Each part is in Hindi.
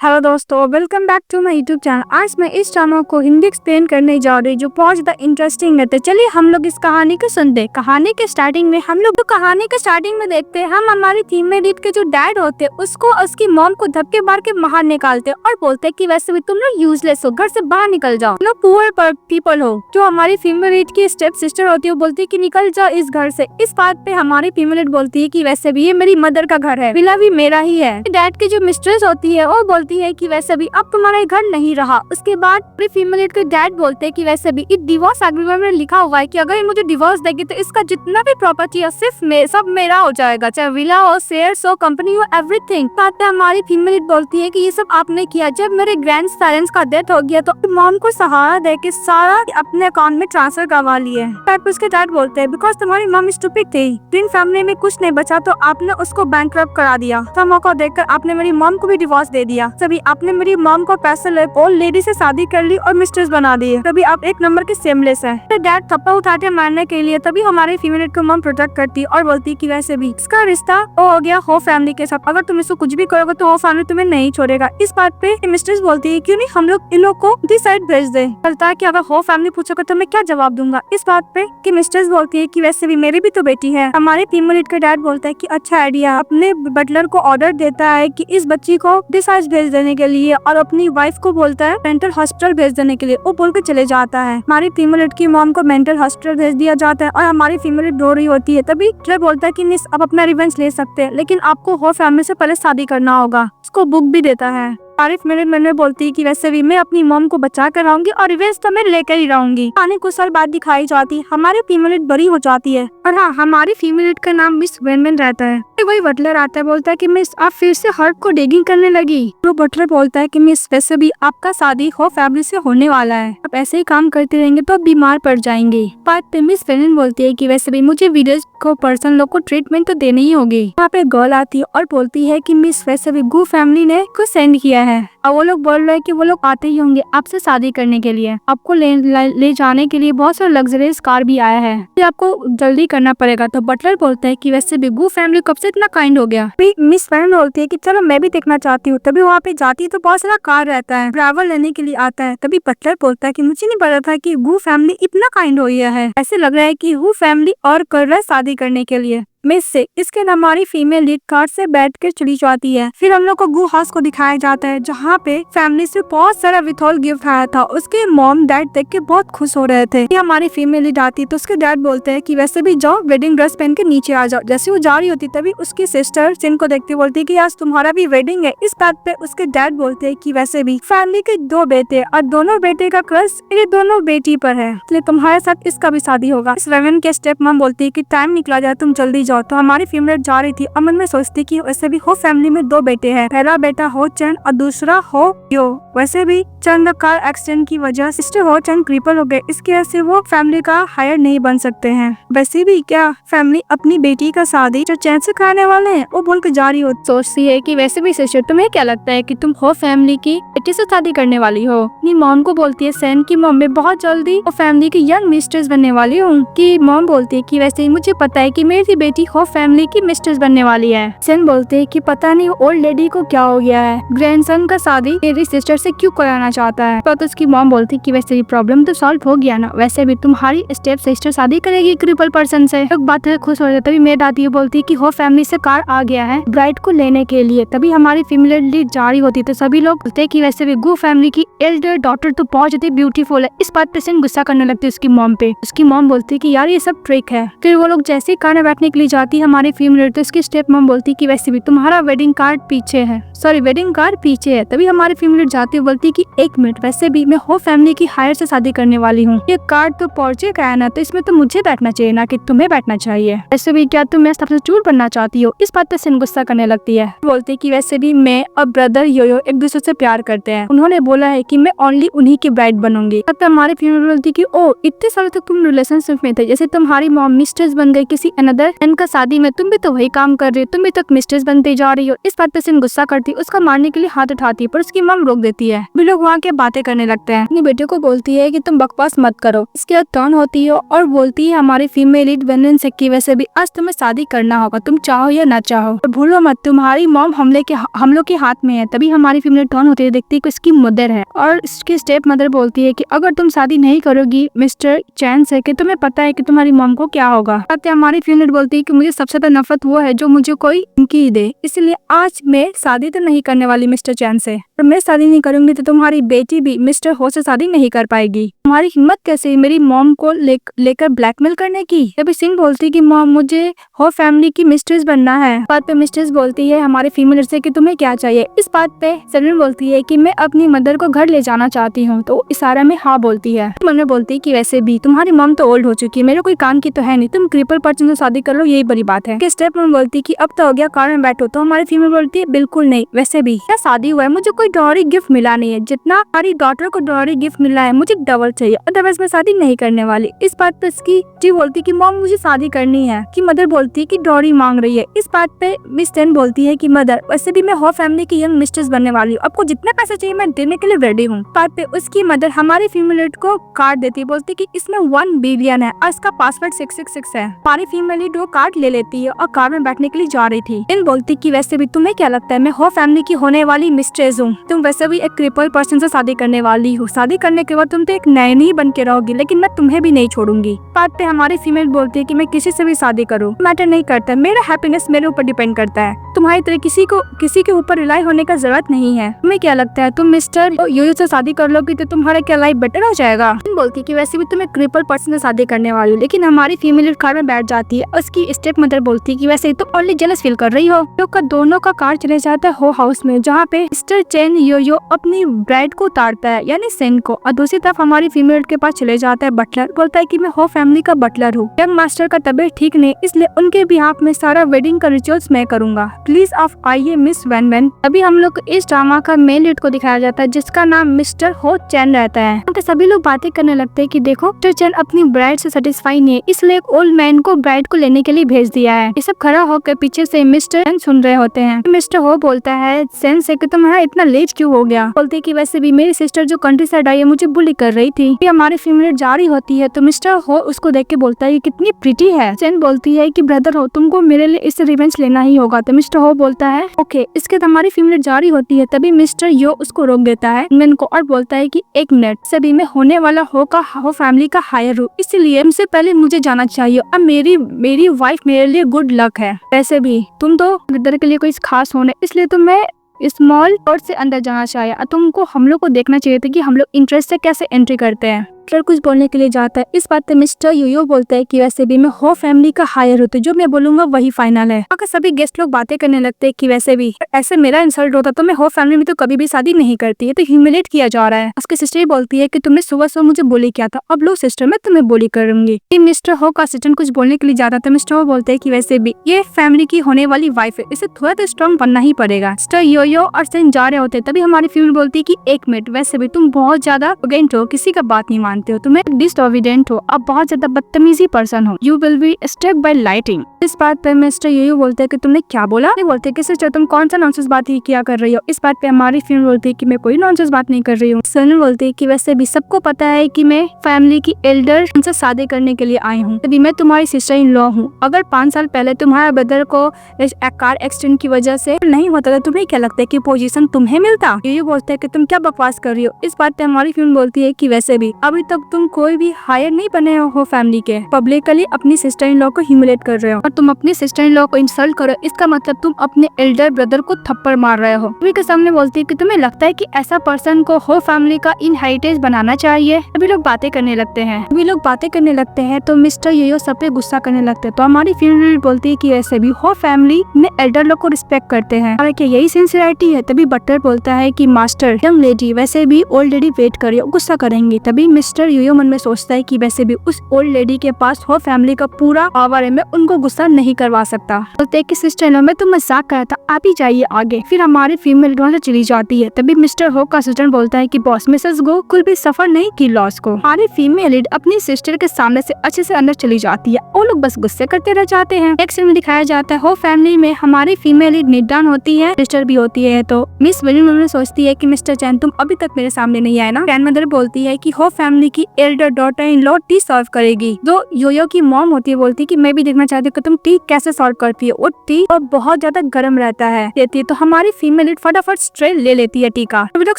हेलो दोस्तों, welcome back to my YouTube channel. आज मैं इस चैनल को हिंदी एक्सप्लेन करने जा रही हूँ जो बहुत ज्यादा इंटरेस्टिंग है। तो चलिए हम लोग इस कहानी को सुनते हैं। कहानी के स्टार्टिंग में देखते हैं हम हमारी थीम में रीड के जो डैड होते हैं उसको उसकी मॉम को धक्के मार के बाहर निकालते हैं और बोलते हैं कि वैसे भी तुम लोग यूजलेस हो, घर से बाहर निकल जाओ, तुम लोग पुअर पीपल हो। जो हमारी फीमेल लीड की स्टेप सिस्टर होती है वो बोलती है कि निकल जाओ इस घर से। इस बात पे हमारी फीमेल लीड बोलती है कि वैसे भी ये मेरी मदर का घर है, विला भी मेरा ही है। डैड की जो मिस्ट्रेस होती है वो बोलती है कि वैसे भी अब तुम्हारा घर नहीं रहा। उसके बाद फीमेल लीड के डैड बोलते हैं कि वैसे भी इस डिवोर्स एग्रीमेंट में लिखा हुआ है कि अगर ये मुझे डिवोर्स देगी तो इसका जितना भी प्रॉपर्टी है सिर्फ सब मेरा हो जाएगा, चाहे विला हो, शेयर्स हो, कंपनी हो, एवरीथिंग। बात हमारी फीमेल लीड बोलती है कि ये सब आपने किया। जब मेरे ग्रैंड पेरेंट्स का डेथ हो गया तो मॉम को सहारा दे के सारा अपने अकाउंट में ट्रांसफर करवा लिए। उसके डैड बोलते हैं बिकॉज तुम्हारी मॉम स्टूपिड थी, ग्रीन फैमिली में कुछ नहीं बचा तो आपने उसको बैंकरप्ट करा दिया। तो मौका देखकर आपने मेरी मॉम को भी डिवोर्स दे दिया। तभी आपने मेरी मॉम को पैसे ले ओल्ड लेडी से शादी कर ली और मिस्ट्रेस बना दी। तभी आप एक नंबर के सेमलेस है। डैड थप्पा उठाते मारने के लिए तभी हमारे फीमेल को मॉम प्रोटेक्ट करती और बोलती कि वैसे भी इसका रिश्ता हो गया हो फैमिली के साथ, अगर तुम इसको कुछ भी करोगे तो हो फैमिली तुम्हें नहीं छोड़ेगा। इस बात पे मिस्ट्रेस बोलती है क्यों नहीं हम लोग इन लोग को दूसरी साइड भेज दे। चलता है कि अगर हो फैमिली पूछोगे तो मैं क्या जवाब दूंगा। इस बात पे कि मिस्ट्रेस बोलती है कि वैसे भी मेरी भी तो बेटी है। हमारे फीमेल का डैड बोलता है कि अच्छा आइडिया। अपने बटलर को ऑर्डर देता है कि इस बच्ची को डिसाइड भेज देने के लिए और अपनी वाइफ को बोलता है मेंटल हॉस्पिटल भेज देने के लिए। वो बोल के चले जाता है। हमारी फीमेल की मॉम को मेंटल हॉस्पिटल भेज दिया जाता है और हमारी फीमेल रो रही होती है। तभी ट्रे बोलता है कि मिस आप अपना रिवेंज ले सकते हैं लेकिन आपको हो फैमिली से पहले शादी करना होगा। उसको बुक भी देता है। आरिफ मेरे मन में बोलती है कि वैसे भी मैं अपनी मॉम को बचा कर रहूंगी और रिवेंज तो मैं लेकर ही रहूंगी। आने कुछ साल बाद दिखाई जाती हमारी फीमेल बड़ी हो जाती है और हाँ हमारी फीमेल का नाम मिस वेनमैन रहता है। वही बटलर आता है, बोलता है कि मिस आप फिर से हर्ट को डिगिंग करने लगी। तो बटलर बोलता है कि मिस वैसे भी आपका शादी हो फैमिली से होने वाला है, आप ऐसे ही काम करते रहेंगे तो बीमार पड़ जाएंगे। बात पे मिस वेनमैन बोलती है कि वैसे भी मुझे विलेज को पर्सन लोग को ट्रीटमेंट तो देनी ही होगी। वहाँ पे गर्ल आती है और बोलती है कि मिस वैसे भी गू फैमिली ने कुछ सेंड किया है और वो लोग बोल रहे हैं कि वो लोग आते ही होंगे आपसे शादी करने के लिए। आपको ले जाने के लिए बहुत सारा लग्जरियस कार भी आया है, तो आपको जल्दी करना पड़ेगा। तो बटलर बोलता है कि वैसे भी गू फैमिली कब से इतना काइंड हो गया। मिस वेनमैन बोलती है कि चलो मैं भी देखना चाहती हूँ। तभी वहाँ पे जाती है तो बहुत सारा कार रहता है, ड्राइवर लेने के लिए आता है। तभी बटलर बोलता है कि मुझे नहीं पता था कि गू फैमिली इतना काइंड हो गया है। ऐसे लग रहा है कि गू फैमिली और कर रहा है शादी करने के लिए मिस से। इसके बाद हमारी फीमेल लीड कार से बैठ कर चली जाती है। फिर हम लोग को गू हाउस को दिखाया जाता है जहाँ पे फैमिली से बहुत सारा विथहोल्ड गिफ्ट आया था। उसके मॉम डैड देख के बहुत खुश हो रहे थे। हमारी फीमेल लीड आती तो उसके डैड बोलते हैं कि वैसे भी जाओ वेडिंग ड्रेस पहन के नीचे आ जाओ। जैसे वो जा रही होती तभी उसकी सिस्टर सिन को देखती बोलती है कि आज तुम्हारा भी वेडिंग है। इस बात पे उसके डैड बोलते हैं कि वैसे भी फैमिली के दो बेटे और दोनों बेटे का क्रश ये दोनों बेटी पर है, इसलिए तुम्हारे साथ इसका भी शादी होगा। इस वेवन के स्टेप मॉम बोलती है कि टाइम निकला जाए तुम जल्दी जाओ। तो हमारी फीमेल जा रही थी और मन में सोचती कि वैसे भी हो फैमिली में दो बेटे हैं, पहला बेटा हो चंद और दूसरा हो यो। वैसे भी चंद कार एक्सीडेंट की वजह सिस्टर हो चंद क्रिपल हो गए, इसकी वजह से वो फैमिली का हायर नहीं बन सकते हैं। वैसे भी क्या फैमिली अपनी बेटी का शादी जो चैन से कराने वाले हैं वो बोल के जा रही हो। सोचती है कि वैसे भी सिस्टर तुम्हें क्या लगता है कि तुम हो फैमिली की बेटी से शादी करने वाली हो। अपनी मॉम को बोलती है सैन की मॉम में बहुत जल्दी वो फैमिली की यंग मिस्ट्रेस बनने वाली हूँ। की मॉम बोलती है कि वैसे मुझे पता है कि मेरी बेटी हो फैमिली की मिस्ट्रेस बनने वाली है। सेन बोलते हैं कि पता नहीं ओल्ड लेडी को क्या हो गया है, ग्रैंडसन का शादी मेरी सिस्टर से क्यों कराना चाहता है। तो उसकी मॉम बोलती है कि वैसे भी प्रॉब्लम तो सॉल्व हो गया ना, वैसे भी तुम्हारी स्टेप सिस्टर शादी करेगी क्रिपल पर्सन से। एक बात है खुश हो जाती है। मेड आती है बोलती है कि हो फैमिली से कार आ गया है ब्राइड को लेने के लिए। तभी हमारी फीमेल लीड जा रही होती तो सभी लोग बोलते हैं कि वैसे भी गू फैमिली की एल्डर डॉटर तो बहुत ज्यादा ब्यूटीफुल है। इस बात पे सेन गुस्सा करने लगती है उसकी मॉम पे। उसकी मॉम बोलती है कि यार ये सब ट्रिक है। फिर वो लोग जैसे ही कार में बैठने के लिए जाती है हमारी फीमेल तो इसकी स्टेप मॉम बोलती कि वैसे भी तुम्हारा वेडिंग कार्ड पीछे है, सॉरी वेडिंग कार्ड पीछे है। तभी हमारी फीमेल जाती है बोलती कि एक मिनट वैसे भी मैं हो फैमिली की हायर से शादी करने वाली हूँ। ये कार्ड तो पोर्चे का है ना, तो इसमें तो मुझे बैठना चाहिए ना कि तुम्हें बैठना चाहिए। वैसे भी क्या तुम मेरे सबसे चूर बनना चाहती हो। इस बात पे सिन गुस्सा करने लगती है। बोलती कि वैसे भी मैं और ब्रदर योयो एक दूसरे से प्यार करते हैं, उन्होंने बोला है कि मैं ओनली उन्हीं की ब्राइड बनूंगी। तब हमारी फीमेल बोलती कि ओ इतने सालों तक तुम रिलेशनशिप में थे, जैसे तुम्हारी मॉम मिस्ट्रेस बन गई किसी अनदर मैन का शादी में तुम भी तो वही काम कर रही हो, तुम भी तो मिस्ट्रेस बनते जा रही हो। इस बात पे सिन गुस्सा करती, उसका मारने के लिए हाथ उठाती है पर उसकी मम रोक देती है। भी लोग वहाँ के बातें करने लगते हैं। अपनी बेटे को बोलती है कि तुम बकवास मत करो। इसके बाद टर्न होती है और बोलती है हमारी फीमेल इंडिपेंडेंस की वजह से भी आज तुम्हें शादी करना होगा, तुम चाहो या ना चाहो। और भूलो मत तुम्हारी मॉम हमलों के हाथ में है। तभी हमारी फीमेल टर्न होती है, देखती है कि उसकी मदर है और इसकी स्टेप मदर बोलती है कि अगर तुम शादी नहीं करोगी मिस्टर चैन से कि तुम्हें पता है कि तुम्हारी मॉम को क्या होगा। हमारी फीमेल बोलती है कि मुझे सबसे ज्यादा नफरत वो है जो मुझे कोई धमकी दे, इसलिए आज मैं शादी तो नहीं करने वाली मिस्टर चैन से। और मैं शादी नहीं करूंगी तो तुम्हारी बेटी भी मिस्टर हो से शादी नहीं कर पाएगी। तुम्हारी हिम्मत कैसे मेरी मॉम को लेकर ब्लैकमेल करने की। तभी सिंह बोलती कि मॉम मुझे हो फैमिली की मिस्ट्रेस बनना है। बात पे मिस्ट्रेस बोलती है हमारी फीमेल से कि तुम्हें क्या चाहिए। इस बात पे सलमान बोलती है कि मैं अपनी मदर को घर ले जाना चाहती हूँ, तो इशारा में हाँ बोलती है। मन में बोलती है कि वैसे भी तुम्हारी मॉम तो ओल्ड हो चुकी है, मेरे कोई काम की तो है नहीं, तुम क्रिपल पर्सन से शादी कर लो, यही बड़ी बात है। स्टेप में बोलती कि अब तो हो गया, कार में बैठो। तो हमारी फीमेल बोलती है बिल्कुल नहीं, वैसे भी क्या शादी हुआ है, मुझे कोई डॉरी गिफ्ट मिला नहीं है, जितना हमारी डॉटर को डॉरी गिफ्ट मिला है मुझे डबल चाहिए, अदरवाइज मैं शादी नहीं करने वाली। इस बात पे इसकी जी बोलती कि मॉम मुझे शादी करनी है। कि मदर बोलती है कि डॉरी मांग रही है। इस बात पे मिस टेन बोलती है कि मदर वैसे भी मैं हो फैमिली की यंग मिस्ट्रेस बनने वाली हूँ, आपको जितना पैसा चाहिए मैं देने के लिए रेडी हूँ। बात पे उसकी मदर हमारी फीमेल को कार्ड देती है, बोलती कि इसमें 1 बिलियन है और इसका पासवर्ड 666 है। हमारी फीमेल वो कार्ड ले लेती है और कार में बैठने के लिए जा रही थी। इन बोलती कि वैसे भी तुम्हें क्या लगता है मैं हो फैमिली की होने वाली मिस्ट्रेस हूँ, तुम वैसे भी एक क्रिपल पर्सन से शादी करने वाली हो, शादी करने के बाद तुम तो एक नैनी बन के रहोगी, लेकिन मैं तुम्हें भी नहीं छोड़ूंगी। बात पे हमारी फीमेल बोलती है कि मैं किसी से भी शादी करूँ मैटर नहीं करता, मेरा हैप्पीनेस मेरे ऊपर डिपेंड करता है, तुम्हारी तरह किसी के ऊपर रिलाई होने का जरूरत नहीं है। तुम्हें क्या लगता है तुम मिस्टर योयो से शादी कर लोगी तो तुम्हारा क्या लाइफ बेटर हो जाएगा। बोलती कि वैसे भी तुम एक क्रिपल पर्सन से शादी करने वाली हो, लेकिन हमारी फीमेल कार में बैठ जाती है। उसकी स्टेप मदर बोलती कि वैसे तुम ओनली जेलस फील कर रही हो। तो दोनों का कार चले जाता है हो हाउस में, जहाँ पे मिस्टर चैन योयो अपनी ब्राइड को उतारता है यानी सेन को, और दूसरी तरफ हमारी फीमेल के पास चले जाता है बटलर, बोलता है कि मैं हो फैमिली का बटलर हूँ, यंग मास्टर का तबीयत ठीक नहीं, इसलिए उनके बिहाफ में सारा वेडिंग का रिचुअल्स मैं करूंगा, प्लीज आप आइए मिस वैन वैन। अभी हम लोग इस ड्रामा का मेन लीड को दिखाया जाता है जिसका नाम मिस्टर हो चैन रहता है। तो सभी लोग बातें करने लगते हैं कि देखो मिस्टर चैन अपनी ब्राइड से सेटिस्फाई नहीं है, इसलिए एक ओल्ड मैन को ब्राइड को लेने के लिए भेज दिया है। ये सब खड़ा होकर पीछे से मिस्टर चैन सुन रहे होते हैं। मिस्टर हो बोलता है सेन से कि तुम्हारा इतना लेट क्यों हो गया। बोलते है कि वैसे भी मेरी सिस्टर जो कंट्री साइड आई है मुझे बुली कर रही थी। हमारी फीमेल जारी होती है तो मिस्टर हो उसको देख के बोलता है कितनी प्रीटी है। सेन बोलती है कि ब्रदर हो तुमको मेरे लिए इससे रिवेंज लेना ही होगा। तो मिस्टर हो बोलता है ओके। इसके बाद हमारी फीमेल जारी होती है, तभी मिस्टर यो उसको रोक देता है मैन को और बोलता है कि एक मिनट, सभी में होने वाला हो फैमिली का हायर हूँ, इसलिए तुमसे पहले मुझे जाना चाहिए। अब मेरी वाइफ मेरे लिए गुड लक है, वैसे भी तुम तो ब्रदर के लिए कोई खास होने, इसलिए तो मैं स्मॉल डोर से अंदर जाना चाहिए। तुमको हम लोग को देखना चाहिए था कि हम लोग इंटरेस्ट से कैसे एंट्री करते हैं। कुछ बोलने के लिए जाता है। इस बात पे मिस्टर योयो बोलता है कि वैसे भी मैं हो फैमिली का हायर होती, जो मैं बोलूंगा वही फाइनल है। अगर सभी गेस्ट लोग बातें करने लगते हैं कि वैसे भी ऐसे मेरा इंसल्ट होता तो मैं हो फैमिली में तो कभी भी शादी नहीं करती है, तो ह्यूमिलेट किया जा रहा है। उसकी सिस्टर बोलती है कि तुमने सुबह मुझे बोली किया था, अब लो सिस्टर मैं तुम्हें बोली करूंगी। मिस्टर हो का असिस्टेंट कुछ बोलने के लिए जाता था। मिस्टर हो बोलते है कि वैसे भी ये फैमिली की होने वाली वाइफ है, इसे थोड़ा तो स्ट्रॉन्ग बनना ही पड़ेगा। मिस्टर योयो और सेन जा रहे होते, तभी हमारी फीमेल बोलती है कि एक मिनट, वैसे भी तुम बहुत ज्यादा अगेंस्ट हो, किसी का बात नहीं मानते हो, तुम्हें डिसओबीडिएंट हो, अब बहुत ज्यादा बदतमीजी पर्सन हो, you will be struck by lightning. इस बात पे मिस्टर योयो बोलते हैं कि तुमने क्या बोला। बोलते कि सिस्टर तुम कौन सा नॉनसेंस बात ही किया कर रही हो। इस बात पे हमारी फीमेल बोलती है कि मैं कोई नॉनसेंस बात नहीं कर रही हूँ। सन बोलती है कि वैसे भी सबको पता है कि मैं फैमिली की एल्डर से शादी करने के लिए आई हूँ, तभी मैं तुम्हारी सिस्टर इन लॉ हूँ। अगर 5 साल पहले तुम्हारे ब्रदर को कार एक्सीडेंट की वजह से नहीं होता तो तुम्हें क्या लगता है कि पोजीशन तुम्हें मिलता। योयो बोलते है कि तुम क्या बकवास कर रही हो। इस बात पे हमारी फीमेल बोलती है कि वैसे भी अभी तक तुम कोई भी हायर नहीं बने हो फैमिली के, पब्लिकली अपनी सिस्टर इन लॉ को ह्यूमिलेट कर रहे हो, और तुम अपनी सिस्टर इन लॉ को इंसल्ट करो, इसका मतलब तुम अपने एल्डर ब्रदर को थप्पड़ मार रहे हो। सभी के सामने बोलती है कि तुम्हें लगता है कि ऐसा पर्सन को हो फैमिली का इनहेरिटेंस बनाना चाहिए। सभी लोग बातें करने लगते हैं तो मिस्टर योयो सब पे गुस्सा करने लगते हैं। तो हमारी फीमेल बोलती है कि ऐसे भी हो फैमिली में एल्डर लोग को रिस्पेक्ट करते हैं, और क्या यही सिंसियरिटी है। तभी बटलर बोलता है कि मास्टर यंग लेडी वैसे भी ओल्ड लेडी वेट करिए, गुस्सा करेंगी। तभी मिस्टर योयो मन में सोचता है कि वैसे भी उस ओल्ड लेडी के पास हो फैमिली का पूरा पावर है, मैं उनको गुस्सा नहीं करवा सकता। बोलते हैं कि सिस्टर नो मैं तो मजाक कर रहा था, आप ही जाइए आगे। फिर हमारी फीमेल वहाँ से चली जाती है। तभी मिस्टर हो का असिस्टेंट बोलता है कि बॉस मिसेस गो कुल भी सफर नहीं की लॉस को। हमारी फीमेल लीड अपनी सिस्टर के सामने से अच्छे से अंदर चली जाती है। वो लोग बस गुस्से करते रह जाते हैं। एक सीन में दिखाया जाता है हो फैमिली में हमारी फीमेल लीड निडान होती है, सिस्टर भी होती है। तो मिस विलियम सोचती है कि मिस्टर चैन तुम अभी तक मेरे सामने नहीं आए ना। ग्रैंडमदर बोलती है कि हो फैमिली की elder daughter in law tea serve करेगी। जो योयो की मॉम होती है बोलती है कि मैं भी देखना चाहती हूँ कि तुम टी कैसे सर्व करती है। वो टी और बहुत ज्यादा गर्म रहता है देती है। तो हमारी फीमेल लीड फटाफट स्ट्रे ले लेती है टी का। सभी लोग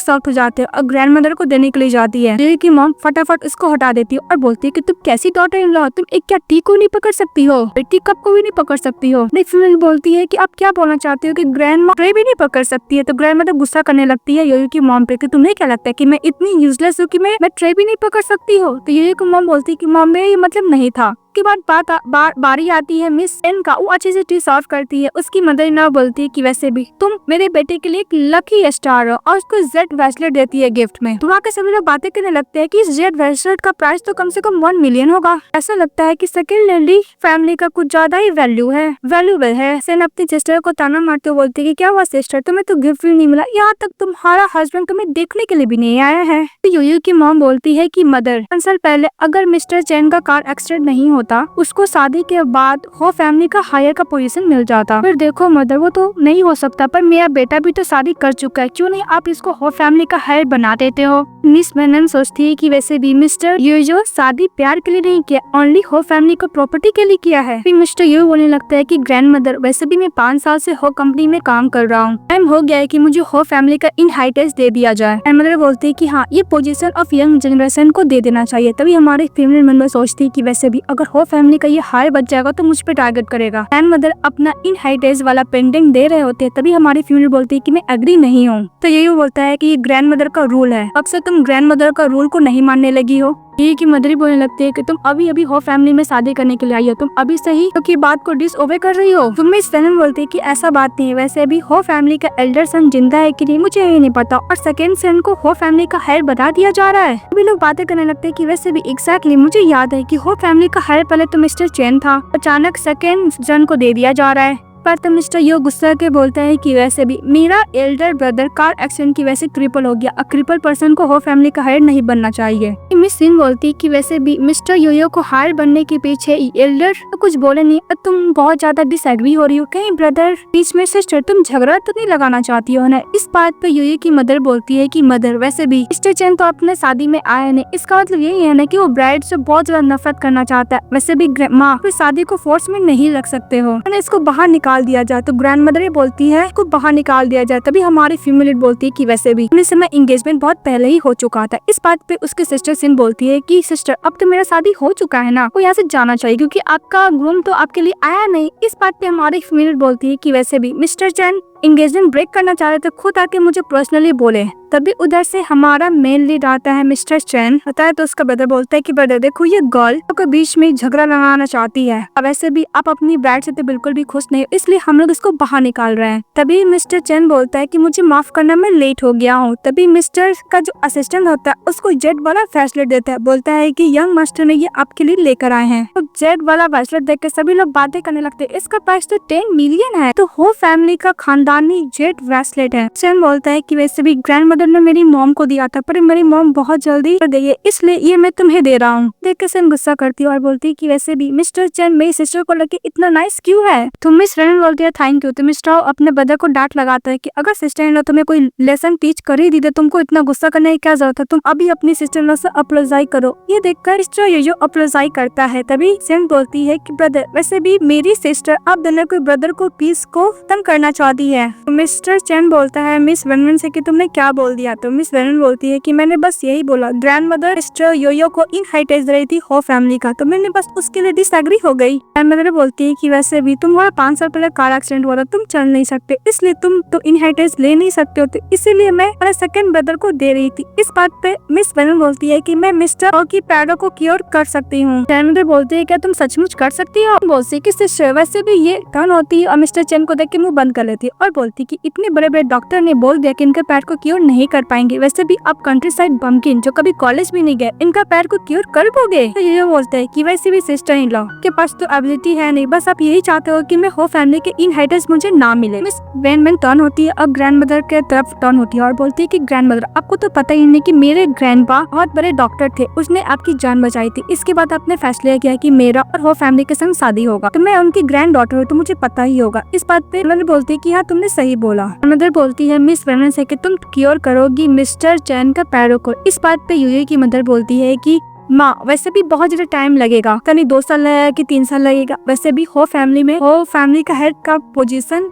सॉफ्ट हो जाते हैं और ग्रैंडमदर को देने के लिए जाती है। योयो की मॉम फटाफट इसको हटा देती है और बोलती है कि तुम कैसी डॉटर इन लॉ, तुम एक क्या टी को नहीं पकड़ सकती हो, टी कप को भी नहीं पकड़ सकती हो। फीमेल बोलती है कि आप क्या बोलना चाहती हो कि ग्रैंड ट्रे भी नहीं पकड़ सकती है। तो ग्रैंडमदर गुस्सा करने लगती है योयो की मॉम पे कि तुम्हें क्या लगता है कि मैं इतनी यूजलेस हूँ कि मैं ट्रे भी नहीं पकड़ सकती हो। तो योयो की मॉम बोलती है कि मॉम मेरा ये मतलब नहीं था। के बाद बारी आती है मिस एन का। वो अच्छे से टी सर्व करती है। उसकी मदर इन लॉ बोलती है कि वैसे भी तुम मेरे बेटे के लिए एक लकी स्टार हो और उसको जेड ब्रेसलेट देती है गिफ्ट में। तो वहाँ के सभी लोग बातें करने लगते हैं कि इस जेड ब्रेसलेट का प्राइस तो कम से कम 1 मिलियन होगा। ऐसा लगता है कि सेकेंड लेडी फैमिली का कुछ ज्यादा ही वैल्यूएबल है। सेन अपनी सिस्टर को ताना मारते हुए बोलती है कि क्या हुआ सिस्टर, तुम्हें तो गिफ्ट भी नहीं मिला, यहाँ तक तुम्हारा हस्बैंड तुम्हें देखने के लिए भी नहीं आया है। तो योयो की मॉम बोलती है कि मदर 5 साल पहले अगर मिस्टर चैन का कार एक्सीडेंट नहीं होता, उसको शादी के बाद हो फैमिली का हायर का पोजीशन मिल जाता। फिर देखो मदर वो तो नहीं हो सकता, पर मेरा बेटा भी तो शादी कर चुका है, क्यों नहीं आप इसको हो फैमिली का हायर बना देते हो। मिस वेनन सोचती है कि वैसे भी मिस्टर योयो शादी प्यार के लिए नहीं किया, ओनली हो फैमिली को प्रॉपर्टी के लिए किया है। फिर मिस्टर योयो बोलने लगता है कि ग्रैंड मदर वैसे भी मैं 5 साल से हो कंपनी में काम कर रहा हूँ, टाइम हो गया है कि मुझे हो फैमिली का इनहेरिटेंस दे दिया जाए। ग्रैंड मदर बोलती है कि हाँ ये पोजीशन ऑफ यंग जनरेशन को दे देना चाहिए। तभी हमारे फीमेल मेंबर सोचती है कि वैसे भी अगर हो फैमिली का ये हायर बच जाएगा तो मुझ पे टारगेट करेगा। ग्रैंड मदर अपना इनहेरिटेंस वाला पेंडिंग दे रहे होते हैं। तभी हमारी फीमेल बोलती है कि मैं एग्री नहीं हूँ। तो यही बोलता है कि ये ग्रैंड मदर का रूल है, अब से तुम ग्रैंड मदर का रूल को नहीं मानने लगी हो। ये की मदर ही बोलने लगती है कि तुम अभी हो फैमिली में शादी करने के लिए आई हो, तुम अभी सही तो की बात को डिसओबे कर रही हो। तुम मिस वेनन बोलती है कि ऐसा बात नहीं है, वैसे भी हो फैमिली का एल्डर सन जिंदा है कि नहीं मुझे ये नहीं पता, और सेकंड सन को हो फैमिली का हायर बना दिया जा रहा है। सभी लोग बातें करने लगते हैं कि वैसे भी एग्जैक्टली मुझे याद है कि हो फैमिली का हायर पहले तो मिस्टर चैन था, अचानक सेकंड जन को दे दिया जा रहा है। पर तो मिस्टर यो गुस्सा के बोलता है कि वैसे भी मेरा एल्डर ब्रदर कार एक्सीडेंट की वजह से क्रिपल हो गया, क्रिपल पर्सन को हो फैमिली का हायर नहीं बनना चाहिए। मिस सिन बोलती है कि वैसे भी मिस्टर योयो को हायर बनने के पीछे एल्डर तो कुछ बोले नहीं, तुम बहुत ज्यादा डिसएग्री हो रही हो, कहीं ब्रदर बीच में सिस्टर तुम झगड़ा तो नहीं लगाना चाहती हो ना। इस बात पे योयो की मदर बोलती है कि मदर वैसे भी मिस्टर चैन तो अपने शादी में आया नहीं, इसका मतलब यही है ना कि वो ब्राइड से बहुत ज्यादा नफरत करना चाहता है। वैसे भी माँ फिर शादी को फोर्स में नहीं रख सकते हो, इसको बाहर निकाल दिया जाए। तो ग्रैंड मदर बोलती है को बाहर निकाल दिया जाए। तभी हमारी फीमेल बोलती है कि वैसे भी इस समय एंगेजमेंट बहुत पहले ही हो चुका था। इस बात पे उसके सिस्टर सिन बोलती है कि सिस्टर अब तो मेरा शादी हो चुका है ना, वो यहाँ से जाना चाहिए क्योंकि आपका ग्रूम तो आपके लिए आया नहीं। इस बात पे हमारी फीमेल बोलती है कि वैसे भी मिस्टर चैन एंगेजमेंट ब्रेक करना चाह रहे थे, खुद आके मुझे पर्सनली बोले। तभी उधर से हमारा मेन लीड आता है मिस्टर चैन आता है। तो उसका ब्रदर बोलता है कि ब्रदर देखो ये गर्ल के बीच में झगड़ा लगाना चाहती है, अब वैसे भी आप अपनी ब्राइड से तो बिल्कुल भी खुश नहीं, इसलिए हम लोग इसको बाहर निकाल रहे हैं। तभी मिस्टर चैन बोलता है कि मुझे माफ करना मैं लेट हो गया हूँ। तभी मिस्टर का जो असिस्टेंट होता है उसको जेड वाला ब्रेसलेट देता है, बोलता है कि यंग मास्टर ने ये आपके लिए लेकर आए हैं। तो जेड वाला ब्रेसलेट देख के सभी लोग बातें करने लगते हैं, इसका प्राइस तो 10 मिलियन है, तो हो फैमिली का खानदानी जेड ब्रेसलेट है। चैन बोलता है कि वैसे भी ग्रैंड मदर ने मेरी मॉम को दिया था, पर मेरी मॉम बहुत जल्दी कर गई है, इसलिए ये मैं तुम्हें दे रहा हूँ। देख के चैन गुस्सा करती है और बोलती है कि वैसे भी मिस्टर चैन मेरी सिस्टर को लगे इतना नाइस क्यों है। तो मिस रन बोलती है थैंक यू। तो मिस्टर अपने ब्रदर को डांट लगाता है कि अगर सिस्टर इन लॉ तुम्हें कोई लेसन टीच कर ही दी थी, तुमको इतना गुस्सा करने की क्या जरूरत है, तुम अभी अपनी सिस्टर इन लॉ से अपोलोजाइज करो। ये देखकर मिस्टर योयो अपोलोजाइज करता है। तभी चैन बोलती है कि ब्रदर वैसे भी मेरी सिस्टर आप दोनों के ब्रदर को पीस को तंग करना चाहती है। तो मिस्टर चैन बोलता है मिस वेनन से कि तुमने क्या बोल दिया। तो मिस वेनन बोलती है कि मैंने बस यही बोला, ग्रैंड मदर मिस्टर योयो को इनहेरिटेंस दे रही थी हो फैमिली का, तो मैंने बस उसके लिए डिसएग्री हो गई। ग्रैंड मदर बोलती है कि वैसे भी तुम्हारा 5 साल पहले कार एक्सीडेंट हुआ था, तुम चल नहीं सकते, इसलिए तुम तो इनहेरिटेंस ले नहीं सकते हो, तो इसीलिए मैं अपने सेकंड ब्रदर को दे रही थी। इस बात पे मिस वेनन बोलती है कि मैं मिस्टर ओ की पैडो को क्योर कर सकती हूँ। ग्रैंड मदर बोलती है क्या तुम सचमुच कर सकती हो। बोलती है कि सिस्टर वैसे भी ये टर्न होती है और मिस्टर चैन को देख के मुंह बंद कर लेती है और और बोलती कि इतने बड़े बड़े डॉक्टर ने बोल दिया कि इनके पैर को क्योर नहीं कर पाएंगे, वैसे भी आप कंट्री साइड बम्किन जो कभी कॉलेज भी नहीं गए इनका पैर को क्योर कर पाओगे। तो ये बोलते है कि वैसे भी सिस्टर इन लॉ के पास तो एबिलिटी है नहीं, बस आप यही चाहते हो कि मैं हो फैमिली के इनहेरिटेंस मुझे ना मिले। मिस वैन टर्न होती है और ग्रैंड मदर के तरफ टर्न होती है और बोलती है कि ग्रैंड मदर आपको तो पता ही नहीं कि मेरे ग्रैंडपा बहुत बड़े डॉक्टर थे, उसने आपकी जान बचाई थी, इसके बाद आपने फैसला किया कि मेरा और हो फैमिली के संग शादी होगा, तो मैं उनकी ग्रैंड डॉटर हूँ तो मुझे पता ही होगा। इस बात पे मदर बोलती है कि हाँ तुमने सही बोला। मदर बोलती है मिस वेनन से कि तुम क्योर करोगी मिस्टर चैन का पैरों को। इस बात पे यूयू की मदर बोलती है कि माँ वैसे भी बहुत ज्यादा टाइम लगेगा, कहीं 2 साल लगेगा कि 3 साल लगेगा, वैसे भी हो फैमिली का हेड का पोजीशन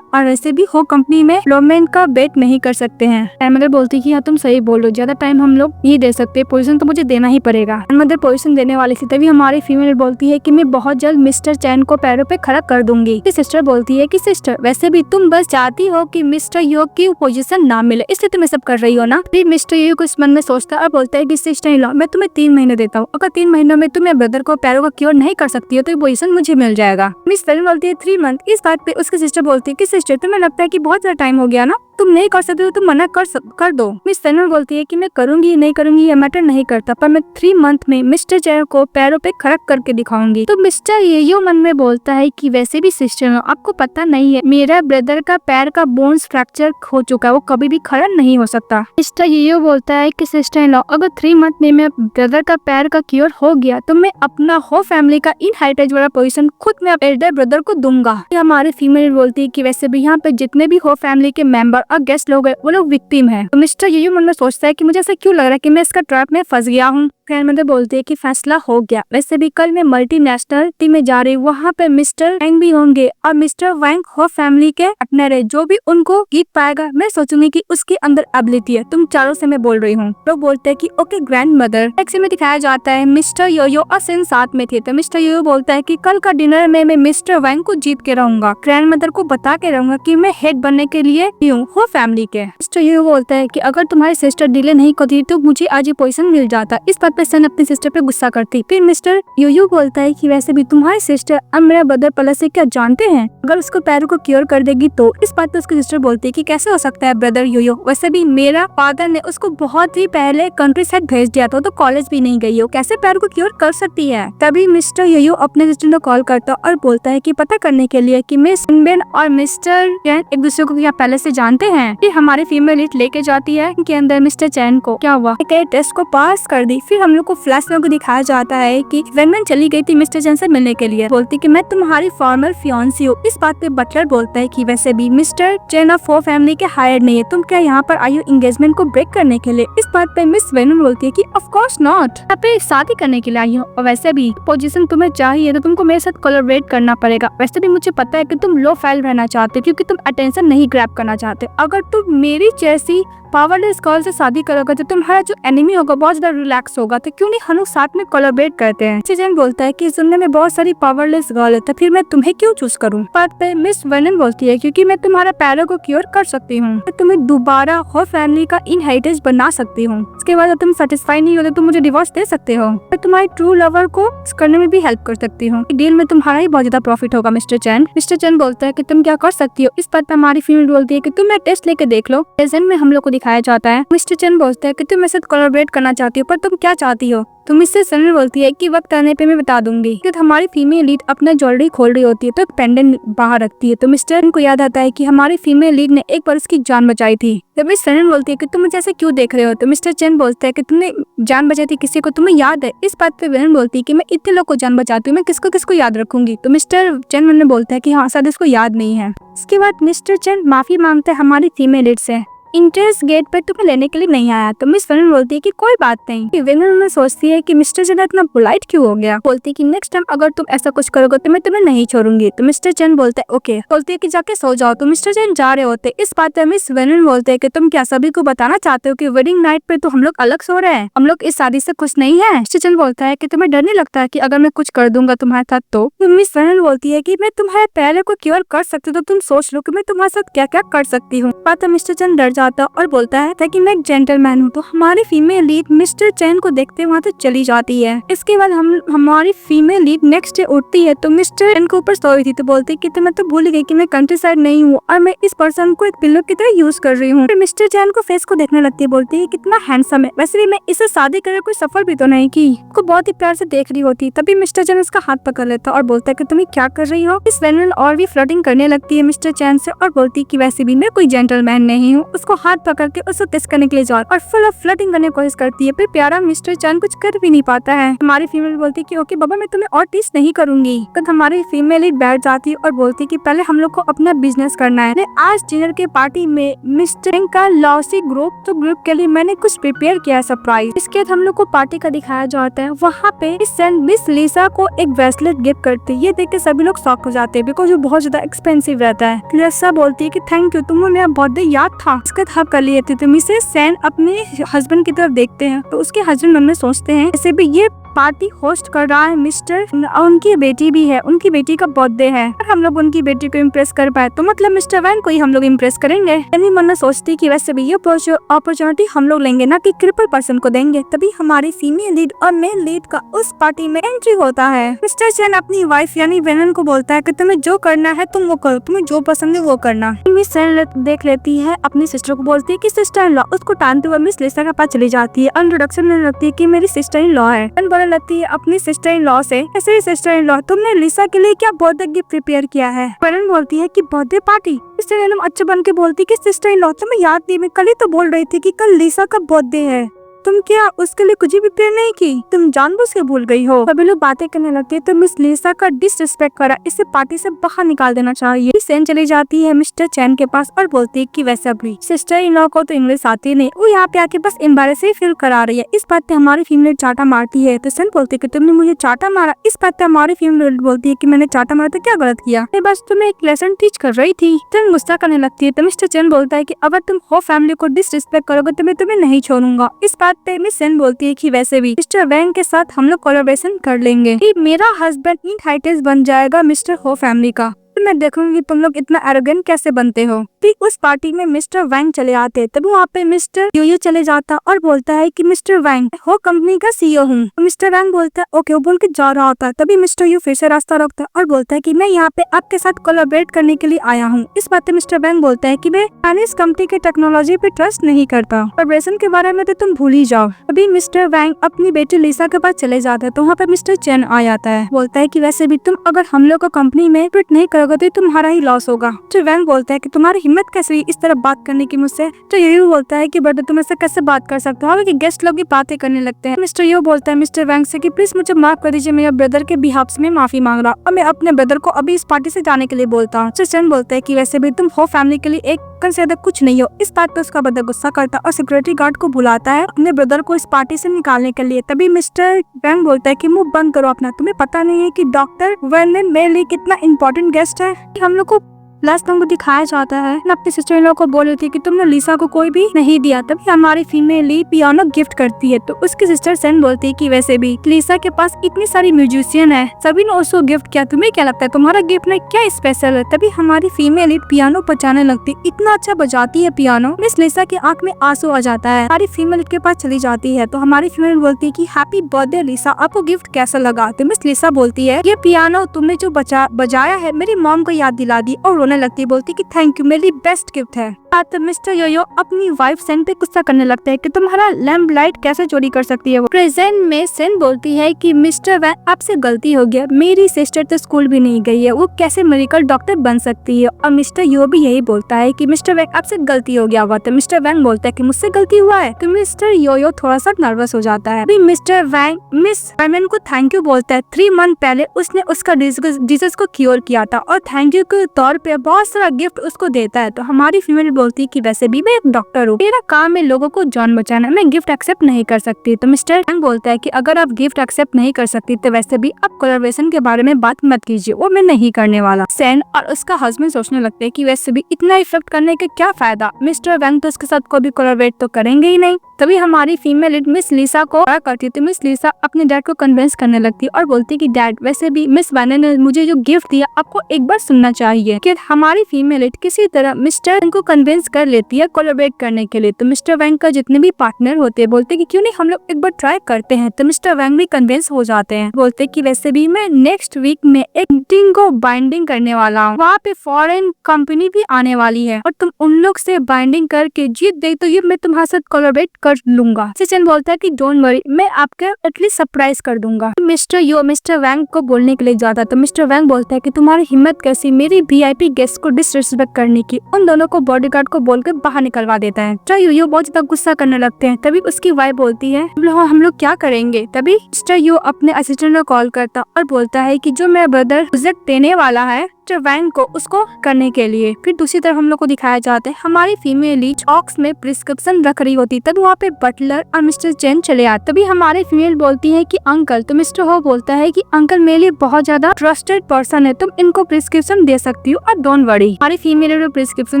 और वैसे भी हो कंपनी में डेवलपमेंट का वेट नहीं कर सकते हैं। मदर बोलती कि हाँ तुम सही बोल रहे हो, ज्यादा टाइम हम लोग नहीं दे सकते, पोजीशन तो मुझे देना ही पड़ेगा। मदर पोजीशन देने वाली थी तभी हमारी फीमेल बोलती है कि मैं बहुत जल्द मिस्टर चैन को पैरों पे खड़ा कर दूंगी। सिस्टर बोलती है कि सिस्टर वैसे भी तुम बस चाहती हो कि मिस्टर योग की पोजीशन ना मिले, इसलिए तुम ये सब कर रही हो ना। फिर मिस्टर योग कुछ मन में सोचता है और बोलता है कि सिस्टर इन लॉ मैं तुम्हें 3 महीने देता हूँ, अगर 3 महीनों में तुम ब्रदर को पैरों का क्योर नहीं कर सकती हो तो पोजीशन मुझे मिल जाएगा। मिस वेलन बोलती है 3 मंथ। इस बात पे उसकी सिस्टर बोलती है कि सिस्टर तुम्हें लगता है कि बहुत ज्यादा टाइम हो गया ना, तुम नहीं कर सकते हो, तुम मना कर दो। मिस वेलन बोलती है कि मैं करूंगी नहीं करूंगी ये मैटर नहीं करता, पर मैं 3 मंथ में मिस्टर चैन को पैरों पे खड़ा करके दिखाऊंगी। तो मिस्टर येयो मन में बोलता है कि वैसे भी सिस्टर आपको पता नहीं है मेरा ब्रदर का पैर का बोन्स फ्रैक्चर हो चुका है, वो कभी भी खड़ा नहीं हो सकता। मिस्टर येयो बोलता है कि सिस्टर इन लॉ अगर 3 मंथ में मेरे ब्रदर का पैर का क्योर हो गया तो मैं अपना हो फैमिली का इनहेरिटेंस वाला पोजीशन खुद में एल्डर ब्रदर को दूंगा। हमारी फीमेल बोलती है कि वैसे भी यहाँ पे जितने भी हो फैमिली के मेंबर और गेस्ट लोग हैं वो लोग विक्टिम है। तो मिस्टर येयो मन में सोचता है कि मुझे ऐसा क्यों लग रहा है कि मैं इसका ट्रैप में फंस गया हूँ। ग्रैंडमदर बोलती है कि फैसला हो गया, वैसे भी कल मैं मल्टीनेशनल टीम में जा रही हूँ, वहाँ पे मिस्टर वैंग भी होंगे और मिस्टर वैंग हो फैमिली के पार्टनर है, जो भी उनको जीत पाएगा मैं सोचूंगी कि उसके अंदर एबिलिटी है। तुम चारों से मैं बोल रही हूँ। लोग बोलते हैं कि ओके ग्रैंडमदर। एक में दिखाया जाता है मिस्टर योयो और सिन साथ में थे, तो मिस्टर योयो बोलता है कि कल का डिनर में मैं मिस्टर वैंग को जीत के रहूंगा, ग्रैंडमदर को बता के रहूंगा कि मैं हेड बनने के लिए हूँ हो फैमिली के। मिस्टर योयो बोलता है कि अगर तुम्हारी सिस्टर डिले नहीं करती तो मुझे आज ये पोजीशन मिल जाता। इस बात पे सन अपनी सिस्टर पे गुस्सा करती। फिर मिस्टर योयो बोलता है कि वैसे भी तुम्हारी सिस्टर अब मेरा ब्रदर पलस से क्या जानते हैं, अगर उसको पैरों को क्योर कर देगी तो। इस बात पे उसकी सिस्टर बोलती है कि कैसे हो सकता है ब्रदर योयो, वैसे भी मेरा फादर ने उसको बहुत ही पहले कंट्री साइड भेज दिया था, तो कॉलेज भी नहीं गई हो, कैसे पैरों को क्योर कर सकती है। तभी मिस्टर योयो अपने सिस्टर को कॉल करता और बोलता है कि पता करने के लिए कि मिस सिनबेन और मिस्टर चैन एक दूसरे को क्या पहले से जानते हैं। फिर हमारी फीमेल लीड लेके जाती है के अंदर मिस्टर चैन को क्या हुआ, टेस्ट को पास कर दी। फिर हम लोग को फ्लैश में दिखाया जाता है कि वेनमैन चली गई थी मिस्टर चैन से मिलने के लिए, बोलती कि मैं तुम्हारी फॉर्मल फियांसी हूँ। इस बात पे बटलर बोलता है कि वैसे भी मिस्टर चैन ऑफ हो फैमिली के हायर नहीं है, तुम क्या यहाँ पर आई हो एंगेजमेंट को ब्रेक करने के लिए। इस बात पे मिस वेनम बोलती है कि ऑफ कोर्स नॉट, यहाँ पे शादी करने के लिए आई हो, और वैसे भी पोजीशन तुम्हें चाहिए तो तुमको मेरे साथ कोलैबोरेट करना पड़ेगा। वैसे भी मुझे पता है कि तुम लो फाइल रहना चाहते हो क्योंकि तुम अटेंशन नहीं ग्रैब करना चाहते। अगर तुम मेरी जैसी पावरलेस गर्ल से शादी करोगे तो तुम्हारा जो एनिमी होगा बहुत ज्यादा रिलैक्स होगा, तो क्यों नहीं हम लोग साथ में कोलैबोरेट करते हैं। चिजन बोलता है कि इस दुनिया में बहुत सारी पावरलेस गर्ल है, तो फिर मैं तुम्हें क्यों चूज करूं। बात पे मिस वर्नन बोलती है क्योंकि मैं तुम्हारा पैरों को क्योर कर सकती हूँ, मैं तुम्हें दोबारा हो फैमिली का इनहेरिटेंस बना सकती हूँ। इसके बाद तुम सेटिस्फाई नहीं होते तो मुझे डिवोर्स दे सकते हो, मैं तुम्हारी ट्रू लवर को करने में भी हेल्प कर सकती हूँ। डील में तुम्हारा ही बहुत ज्यादा प्रॉफिट होगा मिस्टर चैन। मिस्टर चैन बोलता है कि तुम क्या कर सकती हो। इस बात पे हमारी फीमेल बोलती है कि तुम मेरा टेस्ट लेके देख लो। प्रेजेंट में हम लोग को दिखाया जाता है मिस्टर चैन बोलता है कि तुम मेरे साथ कोलैबोरेट करना चाहती हो, पर तुम क्या चाहती हो। तुम इससे सनल बोलती है कि वक्त आने पे मैं बता दूंगी। कि हमारी फीमेल लीड अपना ज्वेलरी खोल रही होती है तो पेंडेंट बाहर रखती है, तो मिस्टर को याद आता है कि हमारी फीमेल लीड ने एक बार उसकी जान बचाई थी। तो मिस सनल बोलती है कि तुम मुझे ऐसे क्यों देख रहे हो। तो मिस्टर चैन बोलता है कि तुमने जान बचाई थी किसी को, तुम्हें याद है। इस बात पे वेनन बोलती है कि मैं इतने लोग को जान बचाती हूँ, मैं किसको किसको याद रखूंगी। तो मिस्टर चैन ने बोलता है कि हाँ शायद इसको याद नहीं है। इसके बाद मिस्टर चैन माफी मांगता है हमारी फीमेल लीड से, इंटरेस्ट गेट पर तुम्हें लेने के लिए नहीं आया। तो मिस वेनन बोलती है कि कोई बात नहीं। वेनन सोचती है कि मिस्टर चैन इतना पोलाइट क्यों हो गया। बोलती है कि नेक्स्ट टाइम अगर तुम ऐसा कुछ करोगे तो मैं तुम्हें नहीं छोड़ूंगी। तो मिस्टर चैन बोलता है ओके। बोलती है कि जाके सो जाओ। तो मिस्टर चैन जा रहे होते। इस बात पर मिस वेनन बोलते है कि तुम क्या सभी को बताना चाहते हो कि वेडिंग नाइट पे तो हम लोग अलग सो रहे हैं, हम लोग इस शादी से खुश नहीं है। मिस्टर चैन बोलता है कि तुम्हें डर नहीं लगता है कि अगर मैं कुछ कर दूंगा तुम्हारे साथ तो मिस वेनन बोलती है कि मैं तुम्हारे पैरों को क्योर कर सकती हूँ, तो तुम सोच लो कि मैं तुम्हारे साथ क्या क्या कर सकती हूँ। बात मिस्टर चैन डर जाता और बोलता है कि मैं एक जेंटलमैन हूँ। तो हमारी फीमेल लीड मिस्टर चैन को देखते वहाँ से चली जाती है। इसके बाद हमारी फीमेल लीड नेक्स्ट डे उठती है तो मिस्टर चैन के ऊपर सोई थी, तो बोलती है कि मैं तो भूल गई कि मैं कंट्री साइड नहीं हूँ और मैं इस पर्सन को एक पिल्लो की तरह यूज कर रही हूँ। फिर मिस्टर चैन को फेस को देखने लगती है, बोलती है कितना हैंडसम है, वैसे भी मैं इससे शादी कर कोई सफर भी तो नहीं की। उसको बहुत ही प्यार से देख रही होती। तभी मिस्टर चैन उसका हाथ पकड़ लेता और बोलता है कि तुम क्या कर रही हो। इस वेनल और भी फ्लर्टिंग करने लगती है मिस्टर चैन से और बोलती है कि वैसे भी मैं कोई जेंटलमैन नहीं हूँ। उसको हाथ पकड़ के उसको किस करने के लिए जा और फुल ऑफ फ्लर्टिंग करने की कोशिश करती है। फिर प्यारा मिस्टर चैन कुछ कर भी नहीं पाता है। हमारी फीमेल बोलती है कि ओके बाबा मैं तुम्हें और टीस नहीं करूंगी। तो हमारी फीमेल बैठ जाती है और बोलती है कि पहले हम लोग को अपना बिजनेस करना है। आज डिनर के पार्टी में मिस्टर का लॉसी ग्रुप के लिए मैंने कुछ प्रिपेयर किया है सरप्राइज। इसके बाद हम लोग को पार्टी का दिखाया जाता है। वहाँ पे मिस लिसा को एक ब्रेसलेट गिफ्ट करते हैं। ये देख के सभी लोग शॉक हो जाते हैं बिकॉज वो बहुत ज्यादा एक्सपेंसिव रहता है। लिसा बोलती है कि थैंक यू, तुम्हें मेरा बर्थडे याद था, इसका हक कर लिए थे। तो मिसेस सैन अपने हस्बैंड की तरफ देखते हैं तो उसके हस्बैंड मन में सोचते हैं जैसे भी ये पार्टी होस्ट कर रहा है मिस्टर, उनकी बेटी भी है, उनकी बेटी का बर्थडे है और हम लोग उनकी बेटी को इम्प्रेस कर पाए तो मतलब मिस्टर वैन को ही हम लोग इम्प्रेस करेंगे। यानी मन में सोचती कि वैसे भी ये अपॉर्चुनिटी हम लोग लेंगे ना कि क्रिपल पर्सन को देंगे। तभी हमारी फीमेल लीड और मेल लीड का उस पार्टी में एंट्री होता है। मिस्टर चैन अपनी वाइफ यानी वेनन को बोलता है कि तुम्हें जो करना है तुम वो करो, तुम्हें जो पसंद है वो करना। मिस चैन देख लेती है अपनी सिस्टर को, बोलती है कि सिस्टर इन लॉ, उसको टानते हुए मिस लिसा के पास चली जाती है। इंट्रोडक्शन में लगती है कि मेरी सिस्टर इन लॉ है। लगती है अपनी सिस्टर इन लॉ से, ऐसे सिस्टर इन लॉ तुमने लिसा के लिए क्या बर्थडे गिफ्ट प्रिपेयर किया है। वेनन बोलती है कि बर्थडे पार्टी। मिस्टर एकदम अच्छे बन के बोलती है कि सिस्टर इन लॉ तुम्हें याद नहीं, मैं कल ही तो बोल रही थी कि कल लिसा का बर्थडे है, तुम क्या उसके लिए कुछ भी प्रिपेयर नहीं की, तुम जानबूझ के भूल गई हो। सभी लोग बातें करने लगते हैं तो मिस लिसा का डिसरिस्पेक्ट करा, इसे पार्टी से बाहर निकाल देना चाहिए। सेन चली जाती है मिस्टर चैन के पास और बोलती है कि वैसे भी सिस्टर इन लॉ को तो इंग्लिश आती नहीं, वो यहाँ पे आके बस एम्बैरेस ही फील करा रही है। इस बात पे हमारी फीमेल चाटा मारती है तो सेन बोलती है कि तुमने मुझे चाटा मारा। इस बात पे हमारी फीमेल बोलती है कि मैंने चाटा मारा तो क्या गलत किया, मैं बस तुम्हें एक लेसन टीच कर रही थी। तुम गुस्सा करने लगती है तो मिस्टर चैन बोलता है कि अगर तुम हो फैमिली को डिसरिस्पेक्ट करोगे तो मैं तुम्हें नहीं छोड़ूंगा। इस बात पे मिस सेन बोलती है कि वैसे भी मिस्टर वैंग के साथ हम लोग कोलैबोरेशन कर लेंगे कि मेरा हस्बैंड इन हाइटेस बन जाएगा मिस्टर हो फैमिली का। तो मैं देखूंगी तुम लोग इतना एरोगेंट कैसे बनते हो। फिर उस पार्टी में मिस्टर वैंग चले आते तब वहाँ पे मिस्टर यूयू चले जाता और बोलता है कि मिस्टर वैंग हो कंपनी का सीईओ हूँ। तो मिस्टर वैंग बोलता है ओके, वो बोल के जा रहा होता है। तभी मिस्टर यू फिर से रास्ता रोकता है और बोलता है कि मैं यहाँ पे आपके साथ कोलैबोरेट करने के लिए आया हूँ। इस बात पे मिस्टर वैंग बोलता है कि मैं चाइनीज कंपनी के टेक्नोलॉजी पे ट्रस्ट नहीं करता, कोलैबोरेशन के बारे में तो तुम भूल ही जाओ। अभी मिस्टर वैंग अपनी बेटी लिसा के पास चले जाता है तो वहाँ पे मिस्टर चैन आ जाता है, बोलता है कि वैसे भी तुम अगर हम लोग को कंपनी में फिट नहीं करोगे तो तुम्हारा ही लॉस होगा। तो वैंग बोलता है कि तुम्हारी हिम्मत कैसे हुई इस तरह बात करने की मुझसे। तो यू बोलता है कि ब्रदर तुम ऐसे कैसे बात कर सकते हो, हालांकि गेस्ट लोग भी बातें करने लगते हैं। मिस्टर यू बोलता है मिस्टर वैंग से कि प्लीज मुझे माफ कर दीजिए, मेरे ब्रदर के बिहाफ से मैं माफी मांग रहा और मैं अपने ब्रदर को अभी इस पार्टी से जाने के लिए बोलता हूँ। चैन बोलता है कि वैसे भी तुम हो फैमिली के लिए एक कंसिडर कुछ नहीं हो। इस बात पे उसका ब्रदर गुस्सा करता और सिक्योरिटी गार्ड को बुलाता है अपने ब्रदर को इस पार्टी से निकालने के लिए। तभी मिस्टर वैंग बोलता है कि मुंह बंद करो अपना, तुम्हें पता नहीं है कि डॉक्टर वर्नन मेरे लिए कितना इंपॉर्टेंट गेस्ट है। हम लोग को लास्ट टाइम को दिखाया जाता है अपनी सिस्टर इन लॉ को बोल रही थी कि तुमने लिसा को कोई भी नहीं दिया। तभी हमारी फीमेल ली पियानो गिफ्ट करती है तो उसकी सिस्टर सेन बोलती है कि वैसे भी लिसा के पास इतनी सारी म्यूजिशियन है, सभी ने उसको गिफ्ट किया, तुम्हें क्या लगता है तुम्हारा गिफ्ट में क्या स्पेशल है। तभी हमारी फीमेल पियानो बजाने लगती, इतना अच्छा बजाती है पियानो, मिस लिसा की आंख में आंसू आ जाता है। हमारी फीमेल के पास चली जाती है तो हमारी फीमेल बोलती है कि हैप्पी बर्थडे लिसा, आपको गिफ्ट कैसा लगा। तो मिस लिसा बोलती है ये पियानो तुमने जो बजाया है मेरी मॉम को याद दिला दी और लगती, बोलती कि थैंक यू, मेरी बेस्ट गिफ्ट है। तो मिस्टर योयो अपनी वाइफ सेन पे गुस्सा करने लगता है कि तुम्हारा लैम्प लाइट कैसे चोरी कर सकती है वो। प्रेजेंट में सेन बोलती है कि मिस्टर वैंग आपसे गलती हो गया, मेरी सिस्टर तो स्कूल भी नहीं गई है, वो कैसे मेडिकल डॉक्टर बन सकती है। और मिस्टर यो भी यही बोलता है कि मिस्टर वैंग आपसे गलती हो गया हुआ। तो मिस्टर वैंग बोलता है कि मुझसे गलती हुआ है। तो मिस्टर योयो थोड़ा सा नर्वस हो जाता है। मिस्टर वैंग मिस वैमन को थैंक यू बोलता है। 3 मंथ पहले उसने उसका डिजीज को क्योर किया था और थैंक यू के तौर पे बहुत सारा गिफ्ट उसको देता है। तो हमारी फीमेल बोलती है कि वैसे भी मैं एक डॉक्टर हूँ, मेरा काम है लोगों को जान बचाना, मैं गिफ्ट एक्सेप्ट नहीं कर सकती। तो मिस्टर वैंग बोलता है कि अगर आप गिफ्ट एक्सेप्ट नहीं कर सकती तो वैसे भी आप कोलैबोरेशन के बारे में बात मत कीजिए, वो मैं नहीं करने वाला। सेन और उसका हस्बैंड सोचने लगते हैं कि वैसे भी इतना इफेक्ट करने का क्या फायदा, मिस्टर वैंग तो उसके साथ कभी कोलैबोरेट तो करेंगे ही नहीं। तभी हमारी फीमेल मिस लिसा को करती है तो मिस लिसा अपने डैड को कन्विंस करने लगती है और बोलती है कि डैड वैसे भी मिस वैन ने मुझे जो गिफ्ट दिया आपको एक बार सुनना चाहिए कि हमारी फीमेल लीड किसी तरह मिस्टर वैंग को कन्विंस कर लेती है कोलैबोरेट करने के लिए। तो मिस्टर वैंग का जितने भी पार्टनर होते हैं बोलते कि क्यों नहीं हम लोग एक बार ट्राई करते हैं। तो मिस्टर वैंग भी कन्विंस हो जाते हैं, बोलते कि वैसे भी मैं नेक्स्ट वीक में एक मीटिंग को बाइंडिंग करने वाला हूँ, वहाँ पे फॉरेन कंपनी भी आने वाली है और तुम उन लोग से बाइंडिंग करके जीत गई तो ये मैं तुम्हारे साथ कोलैबोरेट कर लूंगा। चेन बोलता है कि डोंट वरी, मैं आपके एटलीस्ट सरप्राइज कर दूंगा। मिस्टर वैंग को बोलने के लिए जाता तो मिस्टर वैंग बोलता है कि तुम्हारी हिम्मत कैसी मेरी वीआईपी गेस्ट को डिसरिस्पेक्ट करने की। उन दोनों को बॉडीगार्ड को बोलकर बाहर निकलवा देता है। मिस्टर यो बहुत ज्यादा गुस्सा करने लगते हैं। तभी उसकी वाइफ बोलती है हम लोग क्या करेंगे। तभी मिस्टर यो अपने असिस्टेंट को कॉल करता और बोलता है कि जो मेरा ब्रदर प्रोजेक्ट देने वाला है मिस्टर वैंग को उसको करने के लिए। फिर दूसरी तरफ हम लोग को दिखाया जाता है हमारी फीमेल लीड ऑक्स में प्रिस्क्रिप्शन रख रही होती, तब वहाँ पे बटलर और मिस्टर चेन चले आते। तभी हमारी फीमेल बोलती है कि अंकल, तो मिस्टर हो बोलता है कि अंकल मेरे लिए बहुत ज्यादा ट्रस्टेड पर्सन है, तुम इनको प्रिस्क्रिप्शन दे सकती हो और डोंट वरी। हमारी फीमेल प्रिस्क्रिप्शन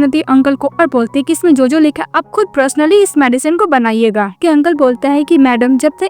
देती है अंकल को और बोलती है कि इसमें जो लिखा है आप खुद पर्सनली इस मेडिसिन को बनाइएगा। कि अंकल बोलता है कि मैडम जब से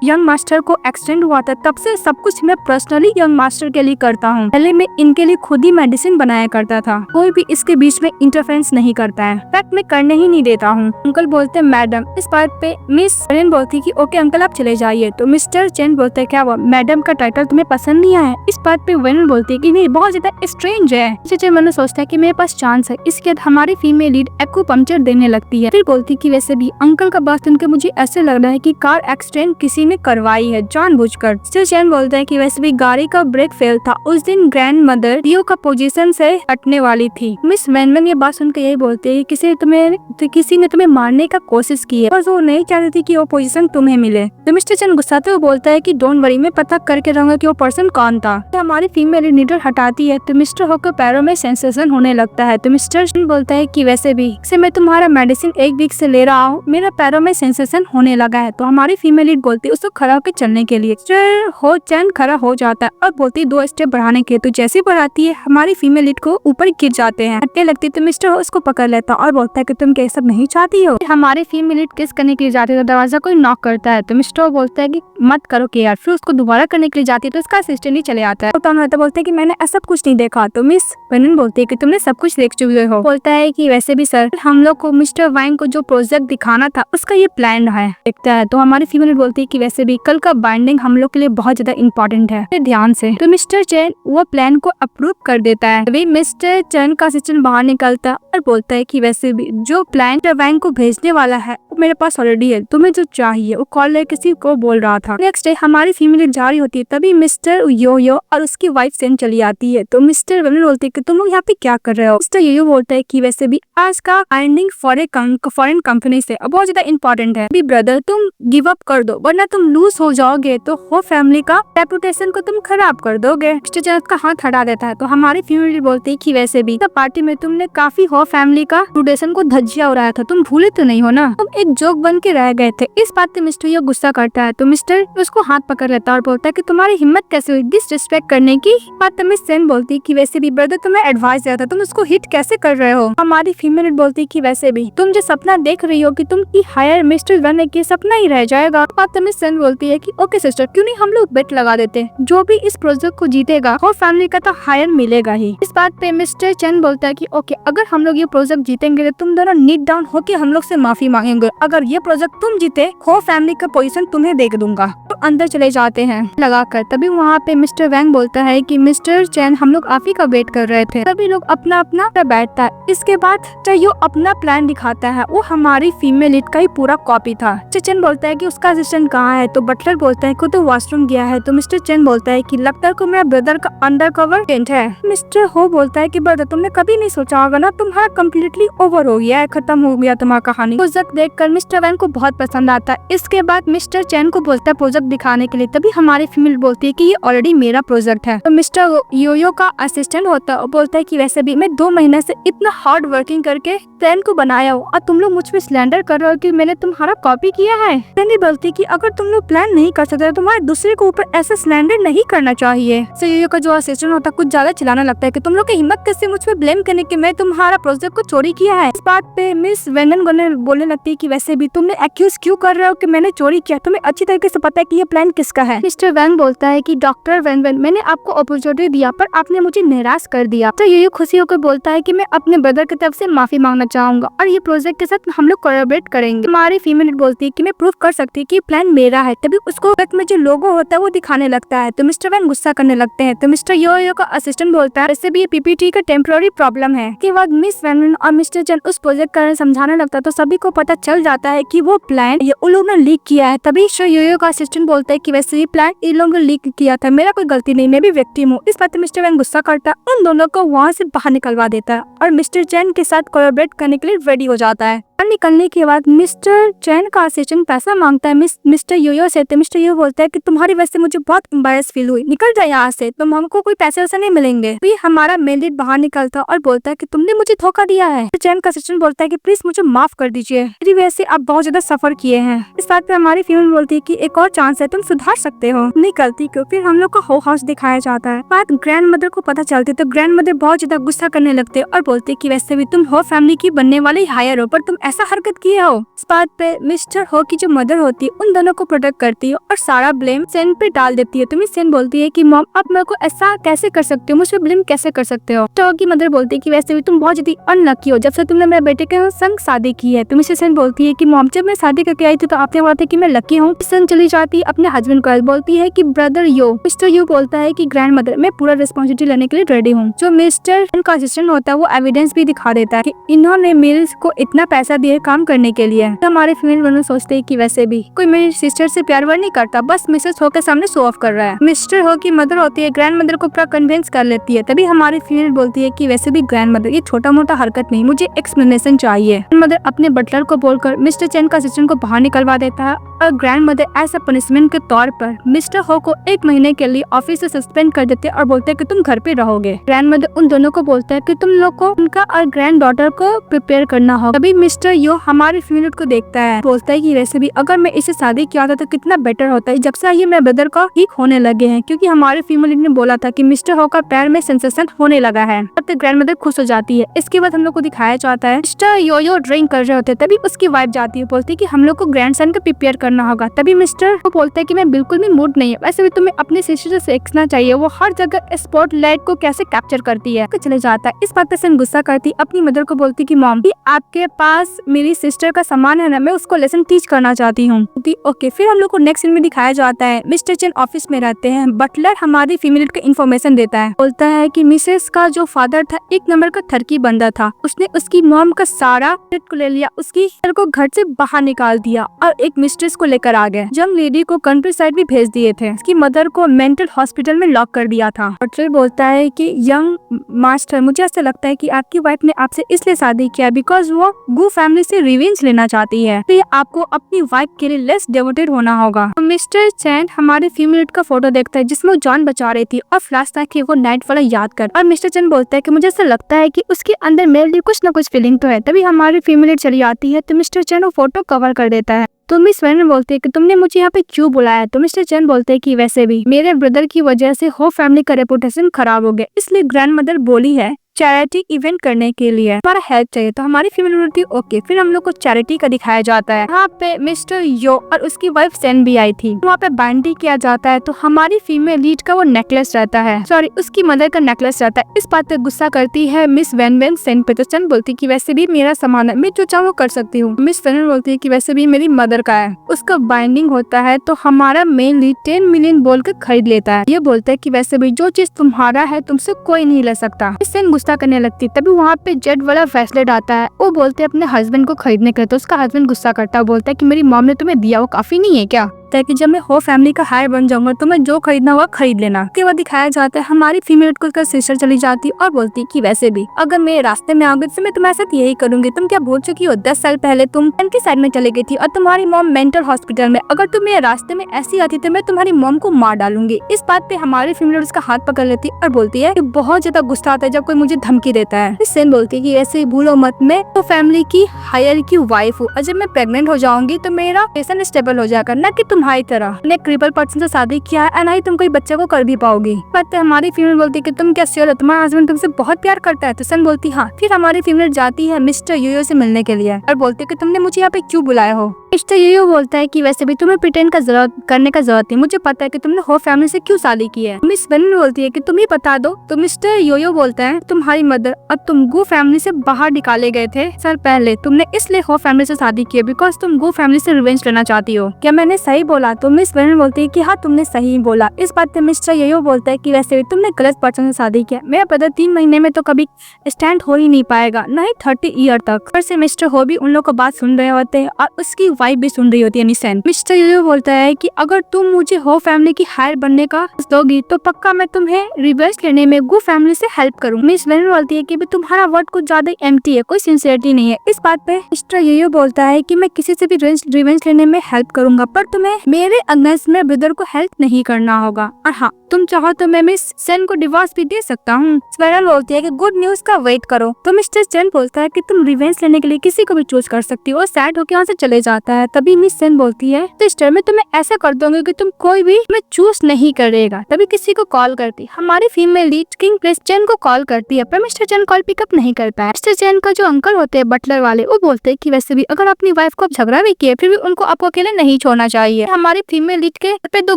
यंग मास्टर को एक्सीडेंट हुआ था तब से सब कुछ मैं पर्सनली यंग मास्टर के लिए करता हूँ। पहले मैं इनके लिए खुद ही मेडिसिन बनाया करता था, कोई भी इसके बीच में इंटरफेरेंस नहीं करता है, फैक्ट मैं करने ही नहीं देता हूँ। अंकल बोलते हैं मैडम। इस बात पे मिस चेन बोलती कि ओके अंकल आप चले जाइए। तो मिस्टर चेन बोलते क्या हुआ, मैडम का टाइटल तुम्हें पसंद नहीं आया। इस बात पे वेन बोलती है कि नहीं बहुत ज्यादा स्ट्रेंज है। चेन मैंने सोचता है कि मेरे पास चांस है। इसके बाद हमारी फीमेल लीड एक्यूपंक्चर देने लगती है। फिर बोलती कि वैसे भी अंकल का बात सुनकर मुझे ऐसे लग रहा है कि कार एक्सीडेंट किसी ने करवाई है जानबूझकर। मिस्टर चेन बोलता है कि वैसे भी गाड़ी का ब्रेक फेल था, उस दिन ग्रैंड मदर रियो का पोजीशन से हटने वाली थी। मिस वैन ये बात सुनकर यही बोलते है किसी ने तुम्हें मारने का कोशिश की है, बस वो नहीं चाहती थी कि वो पोजीशन तुम्हें मिले। तो मिस्टर चेन गुस्साते हुए बोलता है कि डोंट वरी, मैं पता करके रहूंगा कि वो पर्सन कौन था। तो हमारी फीमेल लीडर हटाती है तो मिस्टर हो के पैरों में सेंसेशन होने लगता है। तो मिस्टर चेन बोलता है कि वैसे भी मैं तुम्हारा मेडिसिन एक वीक से ले रहा हूँ, मेरा पैरों में सेंसेशन होने लगा है। तो हमारी फीमेल लीड बोलती है उसको खड़ा होकर चलने के लिए। मिस्टर हो चैन खड़ा हो जाता है और बोलती 2 स्टेप बढ़ाने के। तो जैसे बढ़ाती है हमारी फीमेल लीड को ऊपर गिर जाते हैं, हटने लगती। तो मिस्टर हो उसको पकड़ लेता और बोलता है कि तुम क्या सब नहीं चाहती हो। हमारे फीमेल लीड किस करने के लिए जाती है तो दरवाजा कोई नॉक करता है। तो मिस्टर हो बोलता है कि मत करो कि यार। फिर उसको दोबारा करने के लिए जाती है तो उसका असिस्टेंट ही चले आता है। तो बोलते है कि मैंने ऐसा कुछ नहीं देखा। तो मिस वेनन बोलती है कि तुमने सब कुछ देख चुके हो। बोलता है कि वैसे भी सर हम लोग को मिस्टर वैंग को जो प्रोजेक्ट दिखाना था उसका ये प्लान है देखता है। तो हमारी फीमेल बोलती है कि वैसे भी कल का बाइंडिंग हम लोग के लिए बहुत ज्यादा इंपॉर्टेंट है, ध्यान से। तो मिस्टर चेन वो प्लान को अप्रूव कर देता है। तभी मिस्टर चेन का असिस्टेंट बाहर निकलता और बोलता है कि वैसे भी जो प्लान वैंग को भेजने वाला है वो मेरे पास ऑलरेडी है, तुम्हें जो चाहिए। वो कॉल किसी को बोल रहा था। नेक्स्ट डे हमारी फीमेल जा रही होती है, तभी मिस्टर यो और उसकी वाइफ सेन चली आती है। तो मिस्टर वेनन बोलते है कि तुम लोग यहाँ पे क्या कर रहे हो। मिस्टर यो बोलता है कि वैसे भी आज का बाइंडिंग फॉरेन कंपनी से बहुत ज्यादा इंपॉर्टेंट है। अभी ब्रदर तुम गिव अप कर दो वरना तुम लूज हो जाओगे तो हो फैमिली का रेपुटेशन को तुम खराब कर दोगे। मिस्टर चेन का हाथ हटा देता है। तो हमारी फीमेल बोलती है कि वैसे भी पार्टी में तुमने काफी हो फैमिली का रेपुटेशन को धज्जिया उड़ाया था, तुम भूले तो नहीं हो ना, तुम एक जोक बन के रह गए थे। इस बात पे मिस्टर यो गुस्सा करता है। तो मिस्टर उसको हाथ पकड़ लेता है और बोलता है कि तुम्हारी हिम्मत कैसे हुई डिसरिस्पेक्ट करने की। बात में सेन बोलती है कि वैसे भी ब्रदर तुम्हें एडवाइस दिया था, तुम उसको हिट कैसे कर रहे हो। हमारी फीमेल बोलती है कि वैसे भी तुम जो सपना देख रही हो कि तुम की हायर मिस्टर बनने की सपना ही रह जाएगा। बात में सेन बोलती है कि ओके सिस्टर क्यों नहीं हम लोग बेट लगा देते, जो भी इस प्रोजेक्ट को जीतेगा वो फैमिली का तो हायर मिलेगा ही। इस बात पे मिस्टर चेन बोलता है कि ओके अगर हम लोग ये प्रोजेक्ट जीतेंगे तो तुम दोनों नीट डाउन होके हम लोग से माफी मांगेंगे, अगर ये प्रोजेक्ट तुम जीते हो फैमिली का पोजीशन तुम्हें दे दूंगा। तो अंदर चले जाते हैं लगाकर। तभी वहाँ पे मिस्टर वैंग बोलता है कि मिस्टर चेन हम लोग आप ही का वेट कर रहे थे। तभी लोग अपना अपना बैठता है। इसके बाद यो अपना प्लान दिखाता है, वो हमारी फीमेल लीड का ही पूरा कॉपी था। चेन बोलता है कि उसका असिस्टेंट कहाँ है। तो बटलर बोलता है कि तो वॉशरूम गया है। तो मिस्टर चेन बोलता है कि लगता है को मेरा ब्रदर का अंडर कवर एजेंट है। मिस्टर हो बोलता है कि ब्रदर तुमने कभी नहीं सोचा होगा ना, तुम्हारा कम्प्लीटली ओवर हो गया है, खत्म हो गया तुम्हारा कहानी। प्रोजेक्ट देखकर मिस्टर वैंग को बहुत पसंद आता है। इसके बाद मिस्टर चेन को बोलता है प्रोजेक्ट दिखाने के लिए। तभी हमारी फीमेल बोलती है कि ये ऑलरेडी मेरा प्रोजेक्ट है। तो मिस्टर यो का असिस्टेंट होता है और बोलता है कि वैसे भी मैं 2 महीने से इतना हार्ड वर्किंग करके प्लान को बनाया हूँ और तुम लोग मुझ पे स्लैंडर कर रहे हो कि मैंने तुम्हारा कॉपी किया है। बोलती कि अगर तुम लोग प्लान नहीं कर सकते तो तुम्हारे दूसरे के ऊपर ऐसे स्लैंडर नहीं करना चाहिए। यो का जो असिस्टेंट होता है कुछ ज्यादा चिल्लाने लगता है कि तुम लोग की हिम्मत कैसे मुझ पे ब्लेम करने की, मैं तुम्हारा प्रोजेक्ट को चोरी किया है। इस बात पे मिस वेनन बोलने लगती है कि वैसे भी तुमने एक्यूज क्यों कर रहे हो कि मैंने चोरी किया, तुम्हें अच्छी तरीके से पता है कि ये प्लान किसका है। मिस्टर वैंग बोलता है कि डॉक्टर वैन मैंने आपको अपॉर्चुनिटी दिया पर आपने मुझे निराश कर दिया। तो ये खुशी होकर बोलता है कि मैं अपने ब्रदर की तरफ से माफी मांगना चाहूंगा और ये प्रोजेक्ट के साथ हम लोग कोलैबोरेट करेंगे। हमारी फीमेल बोलती है कि मैं प्रूव कर सकती है कि प्लान मेरा है। तभी उसको में जो लोगो होता है वो दिखाने लगता है तो मिस्टर वैन गुस्सा करने लगते हैं। तो मिस्टर यो का असिस्टेंट बोलता है वैसे भी ये पीपीटी का टेम्पररी प्रॉब्लम है। के बाद मिस वैन और मिस्टर चैन उस प्रोजेक्ट का समझाने लगता है तो सभी को पता चल जाता है कि वो प्लान ये उन लोगों ने लीक किया है। तभी यो का असिस्टेंट बोलता है कि वैसे ये प्लान इन लोगों ने लीक किया था, मेरा कोई गलती नहीं, मैं भी विक्टिम हूँ। इस बात पे मिस्टर वैन गुस्सा करता है, उन दोनों को वहाँ से बाहर निकलवा देता है और मिस्टर चैन के साथ कोलैबोरेट करने के लिए रेडी हो जाता है। और निकलने के बाद मिस्टर चैन का असिस्टेंट पैसा मांगता है मिस्टर यो से। तो मिस्टर यो बोलता है कि तुम्हारी वजह से मुझे बहुत एम्बैरेस फील हुई, निकल जाए यहाँ से, तुम हमको कोई पैसे वैसे नहीं मिलेंगे। फिर हमारा मेल लीड बाहर निकलता और बोलता है कि तुमने मुझे धोखा दिया है। चैन का असिस्टेंट बोलता है कि प्लीज मुझे माफ कर दीजिए, मेरी वजह से आप बहुत ज्यादा सफर किए हैं। इस बात पे हमारी फीमेल बोलती है कि एक और चांस है, तुम सुधार सकते हो, नहीं गलती क्यों। फिर हम लोग का हो हाउस दिखाया जाता है। बात ग्रैंड मदर को पता चलती तो ग्रैंड मदर बहुत ज्यादा गुस्सा करने लगते और बोलते कि वैसे भी तुम हो फैमिली की बनने वाले हायर हो पर तुम ऐसा हरकत किए हो। इस बात पे मिस्टर हो की जो मदर होती है उन दोनों को प्रोटेक्ट करती है और सारा ब्लेम सेन पे डाल देती है। तो मिस सेन बोलती है कि मॉम आप मेरे को ऐसा कैसे कर सकते हो, मुझ पे ब्लेम कैसे कर सकते हो। तो की मदर बोलती है कि वैसे भी तुम बहुत ज्यादा अनलकी हो, जब से तुमने मेरे बेटे के संग शादी की है। तो मिस सेन बोलती है कि मॉम जब मैं शादी करके आई थी तो आपने बोला था कि मैं लकी हूँ। सेन चली जाती है अपने हस्बैंड को बोलती है कि ब्रदर यो। मिस्टर यू बोलता है कि ग्रैंड मदर मैं पूरा रिस्पॉन्सिबिलिटी लेने के लिए रेडी हूँ। जो मिस्टर का असिस्टेंट होता है वो एविडेंस भी दिखा देता है कि इन्होंने मेरे को इतना पैसा दिया काम करने के लिए। तो हमारे फीमेल दोनों सोचते हैं कि वैसे भी कोई मेरी सिस्टर से प्यार नहीं करता, बस मिसेस हो के सामने शो ऑफ कर रहा है। मिस्टर हो की मदर होती है ग्रैंड मदर को पूरा कन्विंस कर लेती है। तभी हमारी फीमेल बोलती है कि वैसे भी ग्रैंड मदर ये छोटा मोटा हरकत नहीं, मुझे एक्सप्लेनेशन चाहिए। मदर अपने बटलर को बोलकर मिस्टर चैन का असिस्टेंट को बाहर निकलवा देता है और grandmother as a punishment के तौर पर मिस्टर हो को 1 महीने के लिए ऑफिस से सस्पेंड कर देते और बोलते कि तुम घर पे रहोगे। ग्रैंड मदर उन दोनों को बोलता है कि तुम लोग को उनका और ग्रैंड डॉटर को प्रिपेयर करना होगा। तभी मिस्टर यो हमारी फीमेल को देखता है, बोलता है कि वैसे भी अगर मैं इसे शादी किया होता तो कितना बेटर होता है, जब से ये मेरे ब्रदर का ठीक होने लगे हैं, क्योंकि हमारे फीमेल ने बोला था कि मिस्टर हो का पैर में सेंसेशन होने लगा है। तब तक ग्रैंड मदर खुश हो जाती है। इसके बाद हम लोग को दिखाया जाता है मिस्टर यो ड्रिंक कर रहे होते, तभी उसकी वाइफ जाती है, बोलती है कि हम लोग को ग्रैंडसन को प्रिपेयर करना होगा। तभी मिस्टर को बोलता है कि मैं बिल्कुल भी मूड नहीं है, वैसे भी तुम्हें अपनी सिस्टर से सीखना चाहिए, वो हर जगह स्पॉटलाइट को कैसे कैप्चर करती है। चले जाता है। इस बात पे सन गुस्सा करती, अपनी मदर को बोलती कि मॉम आपके पास मेरी सिस्टर का सामान है ना, मैं उसको लेसन टीच करना चाहती हूँ। ओके। फिर हम लोग को नेक्स्ट सीन में दिखाया जाता है मिस्टर चैन ऑफिस में रहते हैं। बटलर हमारी फीमेल को इन्फॉर्मेशन देता है, बोलता है कि मिसेस का जो फादर था 1 नंबर का थरकी बंदा था, उसने उसकी मॉम का सारा को ले लिया, उसकी को घर से बाहर निकाल दिया और एक मिस्ट्रेस को लेकर आ गए। यंग लेडी को कंट्री साइड भी भेज दिए थे, उसकी मदर को मेंटल हॉस्पिटल में लॉक कर दिया था। बटलर बोलता है कि यंग मास्टर मुझे ऐसा लगता है कि आपकी वाइफ ने आपसे इसलिए शादी किया बिकॉज वो गू फैमिली से रिवेंज लेना चाहती है, तो आपको अपनी वाइफ के लिए लेस डेवोटेड होना होगा। तो मिस्टर चैन हमारे फीमेल का फोटो देखता है जिसमें वो जान बचा रही थी और फ्लैश था कि वो नाइट वाला याद कर, और मिस्टर चैन बोलता है कि मुझे ऐसा लगता है कि उसके अंदर मेरे लिए कुछ ना कुछ फीलिंग तो है। तभी हमारी फीमेल चली आती है तो मिस्टर चैन वो फोटो कवर कर देता है। तो मिस वैन बोलते हैं कि तुमने मुझे यहाँ पे क्यों बुलाया। तो मिस्टर चैन बोलते हैं कि वैसे भी मेरे ब्रदर की वजह से हो फैमिली का रेपुटेशन खराब हो गया, इसलिए ग्रैंड मदर बोली है चैरिटी इवेंट करने के लिए हमारा हेल्प चाहिए। तो हमारी फीमेल बोलती है ओके। फिर हम लोग को चैरिटी का दिखाया जाता है। यहाँ पे मिस्टर यो और उसकी वाइफ सेन भी आई थी, वहाँ पे बाइंडिंग किया जाता है। तो हमारी फीमेल लीड का वो नेकलेस रहता है, सॉरी उसकी मदर का नेकलेस रहता है। इस बात पे गुस्सा करती है मिस वैन सेन पे। तो सेन बोलती है कि वैसे भी मेरा सामान है, मैं जो चाहूँ वो कर सकती हूँ। मिस वैन बोलती है कि वैसे भी मेरी मदर का है, उसका बाइंडिंग होता है तो हमारा मेन लीड 10 मिलियन बोल के खरीद लेता है। ये बोलता है कि वैसे भी जो चीज तुम्हारा है तुमसे कोई नहीं ले सकता। सेन गुस्सा करने लगती। तभी वहाँ पे जेड वाला ब्रेसलेट आता है, वो बोलते हैं अपने हस्बैंड को खरीदने के लिए। तो उसका हस्बैंड गुस्सा करता है, बोलता है कि मेरी मॉम ने तुम्हें दिया वो काफी नहीं है क्या, ताकि जब मैं हो फैमिली का हायर बन जाऊंगा तो मैं जो खरीदना हुआ खरीद लेना। उसके बाद दिखाया जाता है हमारी फीमेल को सिस्टर चली जाती और बोलती कि वैसे भी अगर मेरे रास्ते में आओगे तो मैं तुम्हारे साथ यही करूंगी। तुम क्या भूल चुकी हो 10 साल पहले तुम कंट्री साइड में चले गई थी और तुम्हारी मॉम मेंटल हॉस्पिटल में, अगर तुम मेरे रास्ते में ऐसी आती तो मैं तुम्हारी मॉम को मार डालूंगी। इस बात पे हमारी फीमेल उसका हाथ पकड़ लेती और बोलती है कि बहुत ज्यादा गुस्सा आता है जब कोई मुझे धमकी देता है। सेन बोलती है कि ऐसे भूलो मत, मैं तो फैमिली की हायर की वाइफ हूँ और जब मैं प्रेग्नेंट हो जाऊंगी तो मेरा पेशेंट स्टेबल हो जाएगा, ना कि तुम्हारी तरह ने क्रिपल पर्सन से शादी किया है, ना ही तुम कोई बच्चे को कर भी पाओगी। पर हमारी फीमेल बोलती है कि तुम क्या श्योर हो तुम्हारा हस्बैंड तुमसे बहुत प्यार करता है? तो सन बोलती हाँ। फिर हमारी फीमेल जाती है मिस्टर योयो से मिलने के लिए और बोलती है कि तुमने मुझे यहाँ पे क्यों बुलाया हो। मिस्टर योयो बोलता है कि वैसे भी तुम्हें प्रिटेंड करने का जरूरत नहीं, मुझे पता है कि तुमने हो फैमिली से क्यों शादी की है। मिस वेन बोलती है कि तुम ही बता दो। तो मिस्टर योयो बोलता है तुम्हारी मदर और तुम गो फैमिली से बाहर निकाले गए थे सर पहले, तुमने इसलिए हो फैमिली से शादी की है बिकॉज तुम गो फैमिली से रिवेंज लेना चाहती हो। क्या मैंने सही बोला? तो मिस वेन बोलती है कि हाँ तुमने सही बोला। इस बात पे मिस्टर योयो बोलता है कि वैसे भी तुमने गलत पर्सन से शादी किया, मेरा ब्रदर 3 महीने में तो कभी स्टैंड हो ही नहीं पाएगा, न ही 30 ईयर तक। फिर से मिस्टर हो भी उन लोग को बात सुन रहे होते हैं और उसकी वाइफ भी सुन रही होती है निसेन। मिस्टर योयो बोलता है कि अगर तुम मुझे हो फैमिली की हायर बनने का दोगी तो पक्का मैं तुम्हें रिवर्स लेने में गो फैमिली से हेल्प करूँ। मिस वेन बोलती है कि तुम्हारा वर्ड कुछ ज्यादा एम्प्टी है, कोई सिंसियरिटी नहीं है। इस बात पे मिस्टर योयो बोलता है कि मैं किसी से भी रिवेंज लेने में हेल्प करूंगा, पर तुम्हें मेरे अगेंस्ट में ब्रदर को हेल्प नहीं करना होगा, और हाँ तुम चाहो तो मैं मिस सेन को डिवोर्स भी दे सकता हूँ। स्वेरल बोलती है कि गुड न्यूज का वेट करो। तो मिस्टर सेन बोलता है कि तुम रिवेंज लेने के लिए किसी को भी चूज कर सकती हो, और सैड होकर वहाँ से चले जाता है। तभी मिस सेन बोलती है सिस्टर मैं तुम्हें ऐसा कर दूंगी कि तुम कोई भी मैं चूज नहीं करेगा। तभी किसी को कॉल करती हमारी female lead king Prince chain को कॉल करती है, पर मिस्टर चेन कॉल पिकअप नहीं कर पाया। मिस्टर चेन का जो अंकल होते हैं बटलर वाले, वो बोलते हैं कि वैसे भी अगर अपनी वाइफ को झगड़ा भी किया फिर भी उनको आपको अकेले नहीं छोड़ना चाहिए। हमारी फीमेल लीड के पे 2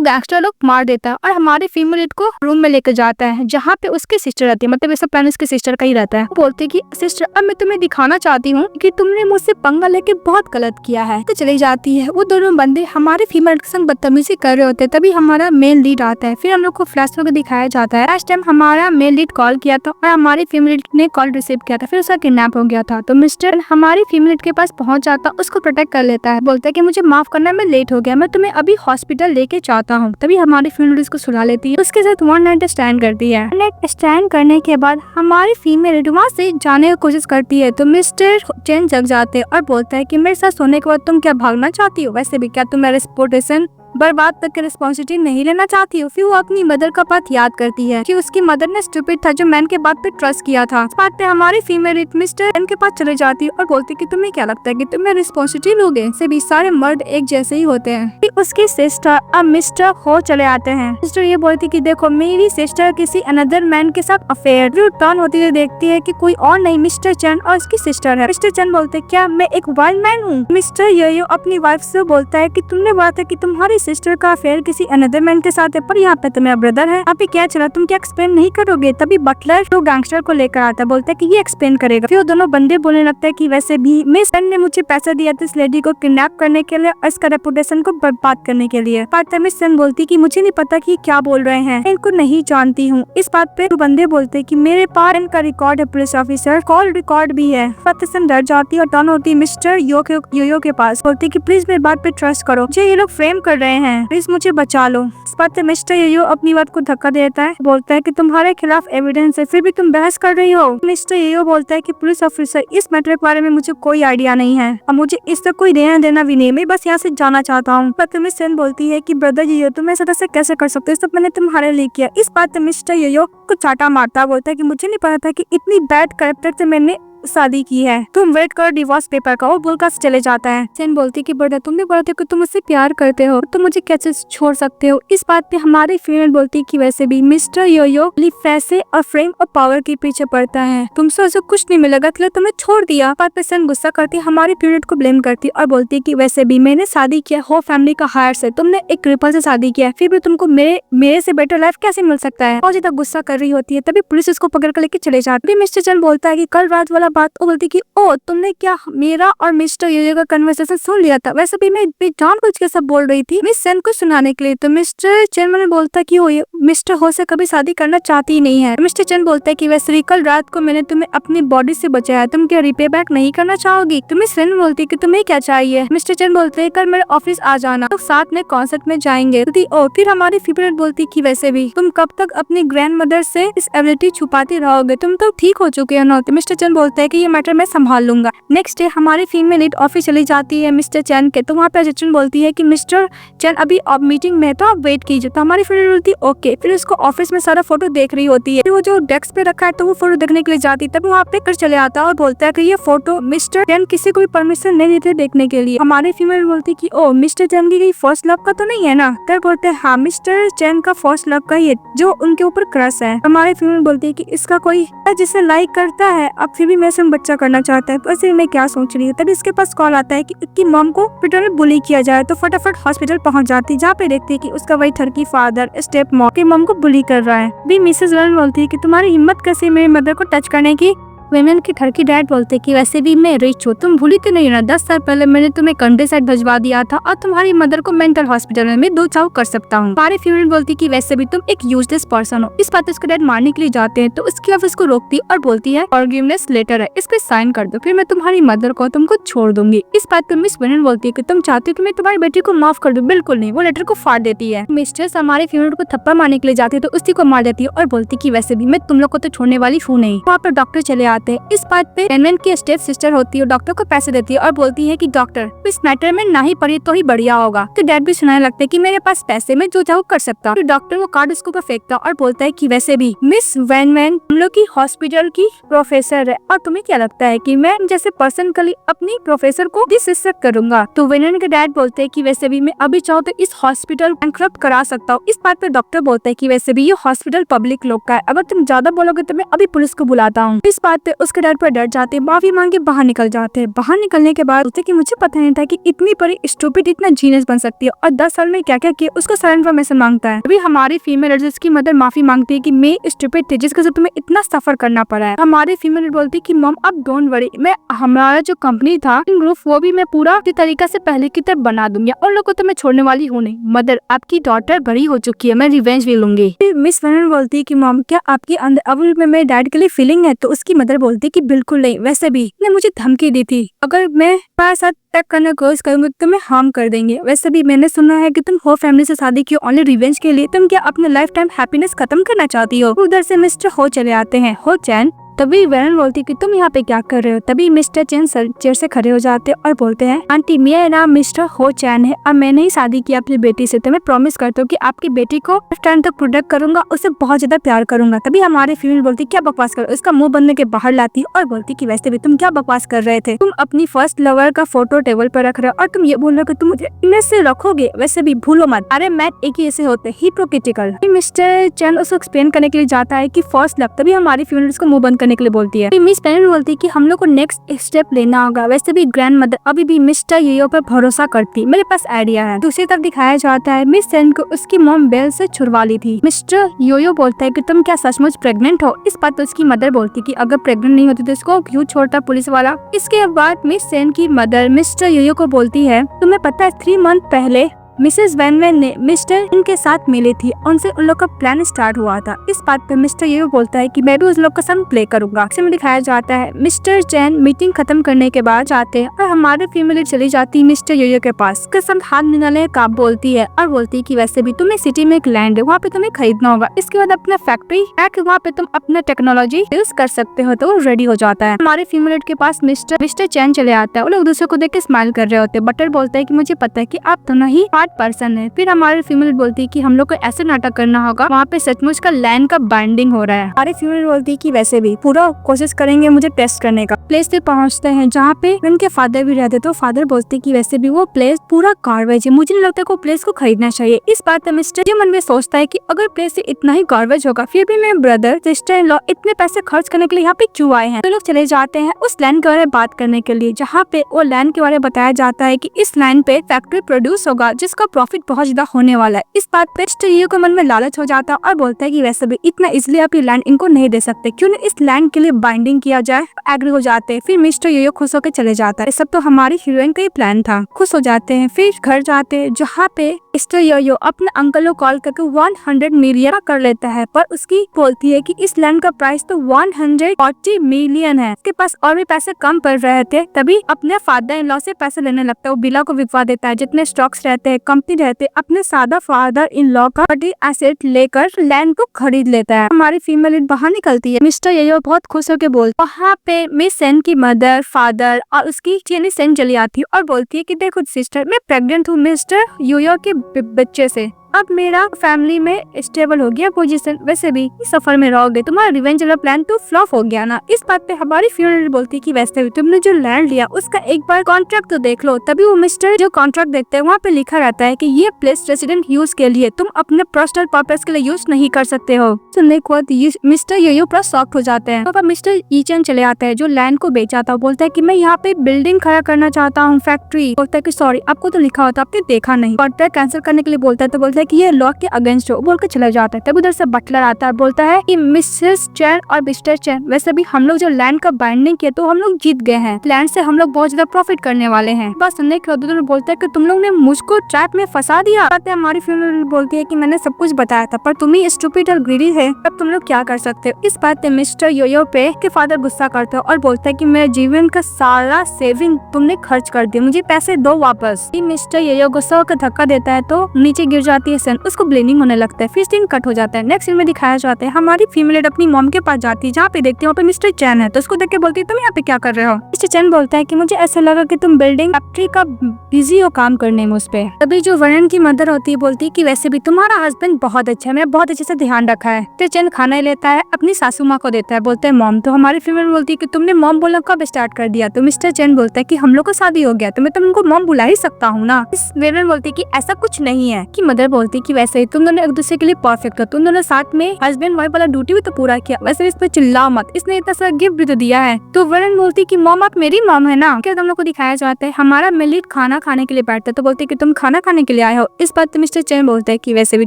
गैंगस्टर लोग मार देता है और हमारी फीमेल लीड को रूम में लेकर जाता है जहाँ पे उसकी सिस्टर रहती है, मतलब ये सब प्लान उसकी सिस्टर का ही रहता है। बोलते कि सिस्टर अब मैं तुम्हें दिखाना चाहती हूँ कि तुमने मुझसे पंगा लेके बहुत गलत किया है। तो चली जाती है। वो दोनों बंदे हमारे फीमेल के संग बदतमीजी कर रहे होते हैं। तभी हमारा मेल लीड आता है। फिर हम लोग को फ्लैश में दिखाया जाता है लास्ट टाइम हमारा मेल लीड कॉल किया था और हमारी फीमेल ने कॉल रिसीव किया था, फिर उसका किडनैप हो गया था। तो मिस्टर हमारी फीमेल के पास पहुंच जाता, उसको प्रोटेक्ट कर लेता है, बोलता है कि मुझे माफ करना मैं लेट हो गया, मैं तुम्हें अभी हॉस्पिटल लेके जाता हूँ। तभी हमारी फीमेल उसको सुला लेती है, उसके साथ 1 नाइट स्टैंड करती है। नाइट स्टैंड करने के बाद हमारी फीमेल वहाँ से जाने की कोशिश करती है। तो मिस्टर चेन जग जाते हैं और बोलता है कि मेरे साथ सोने के बाद तुम क्या भागना चाहती हो? वैसे भी क्या तुम मेरा रेपुटेशन बर्बाद तक की रिस्पॉन्सिबिलिटी नहीं लेना चाहती हो? फिर वो अपनी मदर का बात याद करती है कि उसकी मदर ने स्टूपिड था जो मैन के बात पे ट्रस्ट किया था। इस बात पे हमारी फीमेल मिस्टर एन के पास चले जाती है और बोलती कि तुम्हें क्या लगता है कि तुम्हें रिस्पॉन्सिबिलिटी लोगे? से भी सारे मर्द एक जैसे ही होते हैं। फिर उसकी सिस्टर अब मिस्टर हो चले आते हैं। मिस्टर ये बोलती कि देखो मेरी सिस्टर किसी अनदर मैन के साथ अफेयर। फिर टर्न होती है, देखती है कि कोई और नहीं मिस्टर चैन और उसकी सिस्टर है। मिस्टर चैन बोलते क्या मैं एक वाइल्ड मैन हूँ? मिस्टर योयो अपनी वाइफ से बोलता है कि तुमने बोला था कि तुम्हारी सिस्टर का अफेयर किसी अनदर मैन के साथ है, पर यहाँ पे तो मेरा ब्रदर है। आप क्या चला, तुम क्या एक्सप्लेन नहीं करोगे? तभी बटलर तो गैंगस्टर को लेकर आता है, बोलता है कि ये एक्सप्लेन करेगा। फिर दोनों बंदे बोलने लगते हैं कि वैसे भी मिस सन ने मुझे पैसा दिया था इस लेडी को किडनैप करने के लिए और इसका रेपुटेशन को बर्बाद करने के लिए। पर मिस सन बोलती कि मुझे नहीं पता कि क्या बोल रहे हैं, इनको नहीं जानती हूँ। इस बात पे तो बंदे बोलते कि मेरे पास इनका रिकॉर्ड है, पुलिस ऑफिसर कॉल रिकॉर्ड भी है। सन डर जाती है और टर्न होती मिस्टर योयो के पास, बोलती कि प्लीज मेरी बात पे ट्रस्ट करो, मुझे ये लोग फ्रेम कर रहे हैं, प्लीज मुझे बचा लो। इस बात पे मिस्टर योयो अपनी बात को धक्का देता है, बोलता है कि तुम्हारे खिलाफ एविडेंस है फिर भी तुम बहस कर रही हो। मिस्टर योयो बोलता है कि पुलिस ऑफिसर इस मैटर के बारे में मुझे कोई आइडिया नहीं है और मुझे इससे कोई देना देना भी नहीं, मैं बस यहाँ से जाना चाहता हूँ। पर मिस सेन बोलती है कि ब्रदर योयो तुम ऐसा कैसे कर सकते हो, सब मैंने तुम्हारे लिए किया। इस बात पे मिस्टर योयो को चाटा मारता, बोलता है कि मुझे नहीं पता था कि इतनी बैड कैरेक्टर से मैंने शादी की है, तुम वेट करो डिवोर्स पेपर का। वो बोलकर चले जाता है। सेन बोलती कि ब्रदर तुमने बोला था कि तुम मुझसे प्यार करते हो, तुम मुझे कैसे छोड़ सकते हो? इस बात पे हमारी फीमेल बोलती कि वैसे भी मिस्टर योयो पैसे और फ्रेम और पावर के पीछे पड़ता है, तुमसे उसे कुछ नहीं मिलेगा इसलिए तुम्हें छोड़ दिया। बात पे सेन गुस्सा करती, हमारी फीमेल को ब्लेम करती और बोलती कि वैसे भी मैंने शादी किया हो फैमिली का हायर से, तुमने एक क्रिपल से शादी किया, फिर भी तुमको मेरे से बेटर लाइफ कैसे मिल सकता है? बहुत ज्यादा गुस्सा कर रही होती है। तभी पुलिस उसको पकड़ कर लेके चले जाती है। मिस्टर चैन बोलता है कि कल रात वाला बात, वो बोलती कि ओ तुमने क्या मेरा और मिस्टर योयो का कन्वर्सेशन सुन लिया था? वैसे भी मैं जानबूझ के सब बोल रही थी मिस सेन को सुनाने के लिए। तो मिस्टर चैन मैंने बोलता कि मिस्टर हो से कभी शादी करना चाहती ही नहीं है। मिस्टर चैन बोलता है कि वैसे कल रात को मैंने तुम्हें अपनी बॉडी से बचाया, तुम क्या रिपे बैक नहीं करना चाहोगी? तो मिस सेन बोलती कि तुम्हें क्या चाहिए? मिस्टर चैन बोलते है कल मेरे ऑफिस आ जाना, तो साथ में कॉन्सर्ट में जाएंगे। फिर हमारी फीमेल बोलती कि वैसे भी तुम कब तक अपनी ग्रैंड मदर से इस एबिलिटी छुपाती रहोगे, तुम तो ठीक हो चुके हो ना? तो मिस्टर चैन बोलते बोलता है कि ये मैटर मैं संभाल लूंगा। नेक्स्ट डे हमारी फीमेल लीड ऑफिस चली जाती है मिस्टर चैन के, तो वहाँ पे असिस्टेंट बोलती है कि मिस्टर चैन अभी अब मीटिंग में है तो आप वेट कीजिए। तो हमारी फीमेल बोलती है ओके। फिर उसको ऑफिस में सारा फोटो देख रही होती है, वो जो डेस्क पे रखा है तो वो फोटो देखने के लिए जाती है। तब वहाँ पे कर चले आता है और बोलता है कि ये फोटो मिस्टर चैन किसी को भी परमिशन नहीं देते देखने के लिए। हमारी फीमेल बोलती है कि ओ मिस्टर चैन की फर्स्ट लव का तो नहीं है ना? तब बोलते हैं हाँ मिस्टर चैन का फर्स्ट लव का ही है जो उनके ऊपर क्रश है। हमारी फीमेल बोलती है कि इसका कोई जिसे लाइक करता है अब फिर भी मेरे से बच्चा करना चाहता है, तो ऐसे मैं क्या सोच रही हूँ। तभी इसके पास कॉल आता है कि उसकी मॉम को हॉस्पिटल में बुली किया जाए। तो फटाफट हॉस्पिटल पहुंच जाती है, जहाँ पे देखती है कि उसका वही ठरकी फादर स्टेप मॉम की मॉम को बुली कर रहा है। भी मिसेस रन बोलती है कि तुम्हारी हिम्मत कैसे मेरी मदर को टच करने की। वेमेन की ठरकी डैड बोलते कि वैसे भी मैं रिच हूँ, तुम भूली तो नहीं ना 10 साल पहले मैंने तुम्हें कंट्री साइड भिजवा दिया था और तुम्हारी मदर को मेंटल हॉस्पिटल में मैं 2 चाव कर सकता हूँ। सारी फीमेल बोलती कि वैसे भी तुम एक यूजलेस पर्सन हो। इस बात उसके डैड मारने के लिए जाते हैं तो उसकी ऑफिस को रोकती और बोलती है फॉरगिवनेस लेटर है, इस पे साइन कर दो, फिर मैं तुम्हारी मदर को तुमको छोड़ दूंगी। इस बात पर मिस वेनन बोलती है कि तुम चाहती हो कि मैं तुम्हारी बेटी को माफ कर दूं? बिल्कुल नहीं। वो लेटर को फाड़ देती है। मिस्ट्रेस हमारी फीमेल को थप्पड़ मारने के लिए जाती है तो उसी को मार देती है और बोलती कि वैसे भी मैं तुम लोग को तो छोड़ने वाली हूँ नहीं। वहाँ पर डॉक्टर चले आते हैं। इस बात पे वेनन की स्टेप सिस्टर होती है, डॉक्टर को पैसे देती है और बोलती है कि डॉक्टर इस मैटर में ना ही पड़ी तो ही बढ़िया होगा। तो डैड भी सुनाने लगते हैं कि मेरे पास पैसे में जो चाहूँ कर सकता हूँ। तो डॉक्टर वो कार्ड उसके ऊपर फेंकता और बोलता है कि वैसे भी मिस वैन हम लोग की हॉस्पिटल की प्रोफेसर है और तुम्हें क्या लगता है कि मैं जैसे पर्सन के लिए अपनी प्रोफेसर को डिसरिस्पेक्ट करूंगा? तो वेनन के डैड बोलते हैं कि वैसे भी मैं अभी चाहूँ तो इस हॉस्पिटल बैंकरप्ट करा सकता हूँ। इस बात पे डॉक्टर बोलता है कि वैसे भी ये हॉस्पिटल पब्लिक लोग का है, अगर तुम ज्यादा बोलोगे तो मैं अभी पुलिस को बुलाता हूँ। इस बात पे उसके डैड पर डर जाते हैं, माफी मांग के बाहर निकल जाते हैं। बाहर निकलने के बाद कि मुझे पता नहीं था कि इतनी बड़ी स्टूपिड इतना जीनियस बन सकती है और 10 साल में क्या क्या किया उसको सारा इन्फॉर्मेशन मांगता है। अभी हमारी फीमेल की मदर माफी मांगती है कि मैं स्टूपिड थी जिसके तुम्हें इतना सफर करना पड़ा है। हमारी फीमेल बोलती है कि मॉम अब डोंट वरी, मैं हमारा जो कंपनी था ग्रुप वो भी मैं पूरा तरीका से पहले की तरह बना दूंगी और लोगों को तो मैं छोड़ने वाली हूँ नहीं। मदर आपकी डॉटर बड़ी हो चुकी है, मैं रिवेंज भी लूंगी। मिस वेनन बोलती है कि मॉम क्या आपकी अंदर अब में मेरे डैड के लिए फीलिंग है? तो उसकी मदर बोलती है कि बिल्कुल नहीं, वैसे भी ने मुझे धमकी दी थी अगर मैं तुम्हारे साथ टैग करने की कोशिश करूंगी तो मैं हार्म कर देंगे। वैसे भी मैंने सुना है कि तुम हो फैमिली से शादी की ओनली रिवेंज के लिए, तुम क्या अपने लाइफ टाइम हैप्पीनेस खत्म करना चाहती हो? उधर से मिस्टर हो चले आते हैं। हो चैन तभी वेरन बोलती कि तुम यहाँ पे क्या कर रहे हो? तभी मिस्टर चैन चेयर से खड़े हो जाते और बोलते हैं आंटी मेरा नाम मिस्टर हो चैन है और मैंने ही शादी की अपनी बेटी से, तो मैं प्रॉमिस करता हूँ कि आपकी बेटी को टाइम तक प्रोटेक्ट करूंगा, उसे बहुत ज्यादा प्यार करूंगा। तभी हमारी फीमेल बोलती क्या बकवास कर, उसका मुंह बनने के बाहर लाती और बोलती कि वैसे भी तुम क्या बकवास कर रहे थे? तुम अपनी फर्स्ट लवर का फोटो टेबल पर रख रहे हो और तुम ये बोल रहे हो कि तुम मुझे इनमें से रखोगे? वैसे भी भूलो मत, अरे मैट एक ही ऐसे होते हिपोक्रिटिकल। मिस्टर चैन उसको एक्सप्लेन करने के लिए जाता है कि फर्स्ट लव। तभी हमारी फीमेल उसको मुंह बंद करने के लिए बोलती है। मिस पेन बोलती कि हम लोग को नेक्स्ट स्टेप लेना होगा। वैसे भी ग्रैंड मदर अभी भी मिस्टर योयो पर भरोसा करती, मेरे पास आइडिया है। दूसरी तरफ दिखाया जाता है मिस सेन को उसकी मॉम बेल से छुड़वा ली थी। मिस्टर योयो बोलता है कि तुम क्या सचमुच प्रेग्नेंट हो? इस बात पर उसकी मदर बोलती कि अगर प्रेग्नेंट नहीं होती तो इसको क्यों छोड़ता पुलिस वाला। इसके बाद मिस सेन की मदर मिस्टर योयो को बोलती है तुम्हें पता है 3 मंथ पहले मिसेस वैन ने मिस्टर इनके साथ मिली थी, उनसे उन लोग का प्लान स्टार्ट हुआ था। इस बात पे मिस्टर ये बोलता है कि मैं भी उस लोग का संग प्ले करूंगा। इसमें दिखाया जाता है मिस्टर चैन मीटिंग खत्म करने के बाद जाते हैं और हमारे फीमेल चली जाती है मिस्टर योयो के पास। उसके संग हाथ मिलाने का बोलती है और बोलती है कि वैसे भी तुम्हें सिटी में एक लैंड है, वहाँ पे तुम्हें खरीदना होगा। इसके बाद अपना फैक्ट्री है, वहाँ पे तुम अपना टेक्नोलॉजी यूज कर सकते हो। तो रेडी हो जाता है। हमारे फीमेल के पास मिस्टर चैन चले आता है। वो लोग दूसरे को देख के स्माइल कर रहे होते हैं। बटर बोलता है कि मुझे पता है कि आप दोनों ही पर्सन है। फिर हमारे फीमेल बोलती है कि हम लोग को ऐसे नाटक करना होगा वहाँ पे सचमुच का लैंड का बाइंडिंग हो रहा है। हमारी फीमेल बोलती है कि वैसे भी पूरा कोशिश करेंगे मुझे टेस्ट करने का। प्लेस पे पहुँचते हैं जहाँ पे उनके फादर भी रहते। तो फादर बोलते कि वैसे भी वो प्लेस पूरा गार्बेज है, मुझे नहीं लगता को प्लेस को खरीदना चाहिए। इस बात पर मिस्टर मन में सोचता है कि अगर प्लेस इतना ही गार्बेज होगा फिर भी मेरे ब्रदर सिस्टर इन लॉ इतने पैसे खर्च करने के लिए यहाँ पे क्यों आए हैं। तो लोग चले जाते हैं उस लैंड के बारे में बात करने के लिए, जहाँ पे वो लैंड के बारे में बताया जाता है कि इस लैंड पे फैक्ट्री प्रोड्यूस होगा जिसका प्रॉफिट बहुत ज्यादा होने वाला है। इस बात पे मिस्टर यो को मन में लालच हो जाता है और बोलता है कि वैसे भी इतना इजीली आप ये लैंड इनको नहीं दे सकते, क्यों नहीं इस लैंड के लिए बाइंडिंग किया जाए। एग्री हो जाते हैं। फिर मिस्टर यो खुश होकर चले जाता है। सब तो हमारी हीरोइन का ही प्लान था। खुश हो जाते हैं। फिर घर जाते हैं जहाँ पे मिस्टर योयो अपने अंकल को कॉल करके 100 मिलियन कर लेता है, पर उसकी बोलती है कि इस लैंड का प्राइस तो 140 मिलियन है। उसके पास और भी पैसे कम पड़ रहे थे, तभी अपने फादर इन लॉ से पैसे लेने लगता है। वो बिला को बिकवा देता है, जितने स्टॉक्स रहते हैं, कंपनी रहते हैं, अपने सादा फादर इन लॉ का बड़ी एसेट लेकर लैंड को खरीद लेता है। हमारी फीमेल लीड बाहर निकलती है। मिस्टर योयो बहुत खुश होकर बोलता है। वहाँ पे मिस सेन की मदर, फादर और उसकी चेनी सेन चली आती है और बोलती है कि देखो सिस्टर, मैं प्रेग्नेंट हूँ मिस्टर योयो के बच्चे से। अब मेरा फैमिली में स्टेबल हो गया पोजीशन, वैसे भी इस सफर में रहोगे, तुम्हारा रिवेंज वाला प्लान तो फ्लॉप हो गया ना। इस बात पे हमारी फ्यूनरल बोलती है कि वैसे भी तुमने जो लैंड लिया उसका एक बार कॉन्ट्रैक्ट तो देख लो। तभी वो मिस्टर जो कॉन्ट्रैक्ट देखते हैं वहाँ पे लिखा रहता है कि ये प्लेस रेसिडेंट यूज के लिए, तुम अपने पर्सनल पर्पस के लिए यूज नहीं कर सकते हो। सुनने के बाद मिस्टर योयो पूरा शॉक्ड हो जाते हैं। तो मिस्टर ईचन चले आता है जो लैंड को बेचा था। बोलता है कि मैं यहाँ पे बिल्डिंग खड़ा करना चाहता हूँ, फैक्ट्री। बोलता है कि सॉरी, आपको तो लिखा होता, आपने देखा नहीं। कॉन्ट्रैक्ट कैंसिल करने के लिए बोलता है तो बोलता है कि ये लॉ के अगेंस्ट हो, बोल के चला जाता है। तब उधर से बटलर आता है, बोलता है कि मिसेस चैन और मिस्टर चैन, वैसे भी हम लोग जो लैंड का बाइंडिंग किया तो हम लोग जीत गए हैं, लैंड से हम लोग बहुत ज्यादा प्रॉफिट करने वाले हैं। बस सुनने के बाद बोलता है कि तुम लोग ने मुझको ट्रैप में फंसा दिया। हमारी फ्यूनरल बोलती है कि मैंने सब कुछ बताया था, पर तुम ही स्टूपिड और ग्रीडी है, अब तुम लोग क्या कर सकते हो। इस बात पे मिस्टर योयो पे के फादर गुस्सा करते हो और बोलता है कि मेरे जीवन का सारा सेविंग तुमने खर्च कर दिया, मुझे पैसे दो वापस। मिस्टर योयो गुस्सा होकर धक्का देता है तो नीचे गिर जाती है सन, उसको ब्लीडिंग होने लगता है। फिर सीन कट हो जाता है। नेक्स्ट सीन में दिखाया जाता है हमारी फीमेल अपनी मॉम के पास जाती है, जहाँ पे देखती है वहाँ पे मिस्टर चैन है। तो उसको देख के बोलती है तुम यहाँ पे क्या कर रहे हो। मिस्टर चैन बोलता है कि मुझे ऐसा लगा कि तुम बिल्डिंग फैक्ट्री का बिजी हो काम करने में उस पे। तभी जो वरुण की मदर होती है बोलती है कि वैसे भी तुम्हारा हस्बैंड बहुत अच्छा है, मैंने बहुत अच्छे से ध्यान रखा है। मिस्टर चैन खाना लेता है, अपनी सासू माँ को देता है, बोलता है मॉम। तो हमारी फीमेल बोलती है कि तुमने मॉम बोलना कब स्टार्ट कर दिया। तो मिस्टर चैन बोलता है कि हम लोग को शादी हो गया तो मैं तुमको मॉम बुला ही सकता हूँ ना। इस वेरन बोलती है कि ऐसा कुछ नहीं है। कि मदर बोलती है कि वैसे ही तुम दोनों एक दूसरे के लिए परफेक्ट हो, तुम दोनों साथ में हस्बैंड वाइफ वाला ड्यूटी भी तो पूरा किया, वैसे इस पे चिल्लाओ मत, इसने इतना सारा गिफ्ट भी तो दिया है। तो वरुण बोलती कि मॉम आप मेरी मॉम है ना। क्या तुम लोग को दिखाया जाता है हमारा मिलिट खाना खाने के लिए बैठता है तो बोलती है कि तुम खाना खाने के लिए आए हो। इस बात पे मिस्टर चैन बोलता है कि वैसे भी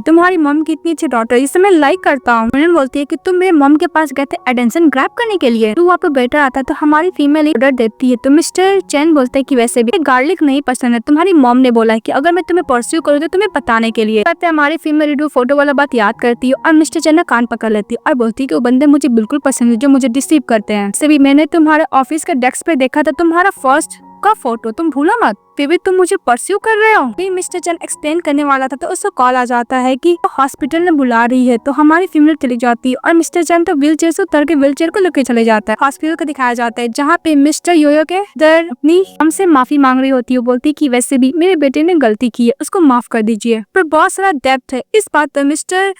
तुम्हारी मॉम की इतनी अच्छी डॉटर जिसे मैं लाइक करता हूँ। वरुण बोलती है कि तुम मेरे मॉम के पास गए थे अटेंशन ग्रैब करने के लिए, तो वहाँ पे बेटर आता है तो हमारी फीमेल ऑर्डर देती है। तो मिस्टर चैन बोलते है कि वैसे भी गार्लिक नहीं पसंद है, तुम्हारी मॉम ने बोला है कि अगर मैं तुम्हें परस्यू करूँ तो तुम्हें बताने के लिए। हमारी फीमेल फोटो वाला बात याद करती है और मिस्टर चैन कान पकड़ लेती है और बोलती है कि वो बंदे मुझे बिल्कुल पसंद है जो मुझे डिसीव करते हैं। से भी मैंने तुम्हारे ऑफिस के डेस्क पे देखा था तुम्हारा फर्स्ट का फोटो, तुम भूला मत, फिर भी तुम मुझे परस्यू कर रहे हो। फिर मिस्टर चैन एक्सप्लेन करने वाला था तो उसको कॉल आ जाता है कि हॉस्पिटल में बुला रही है। तो हमारी फीमेल चली जाती है और मिस्टर चैन तो व्हील चेयर से उतर के व्हील चेयर को लेकर चले जाता है। हॉस्पिटल को दिखाया जाता है जहाँ पे मिस्टर योयो के दर अपनी हमसे माफी मांग रही होती है। बोलती कि वैसे भी मेरे बेटे ने गलती की है, उसको माफ कर दीजिए, पर बहुत सारा डेप्थ है। इस बात पर मिस्टर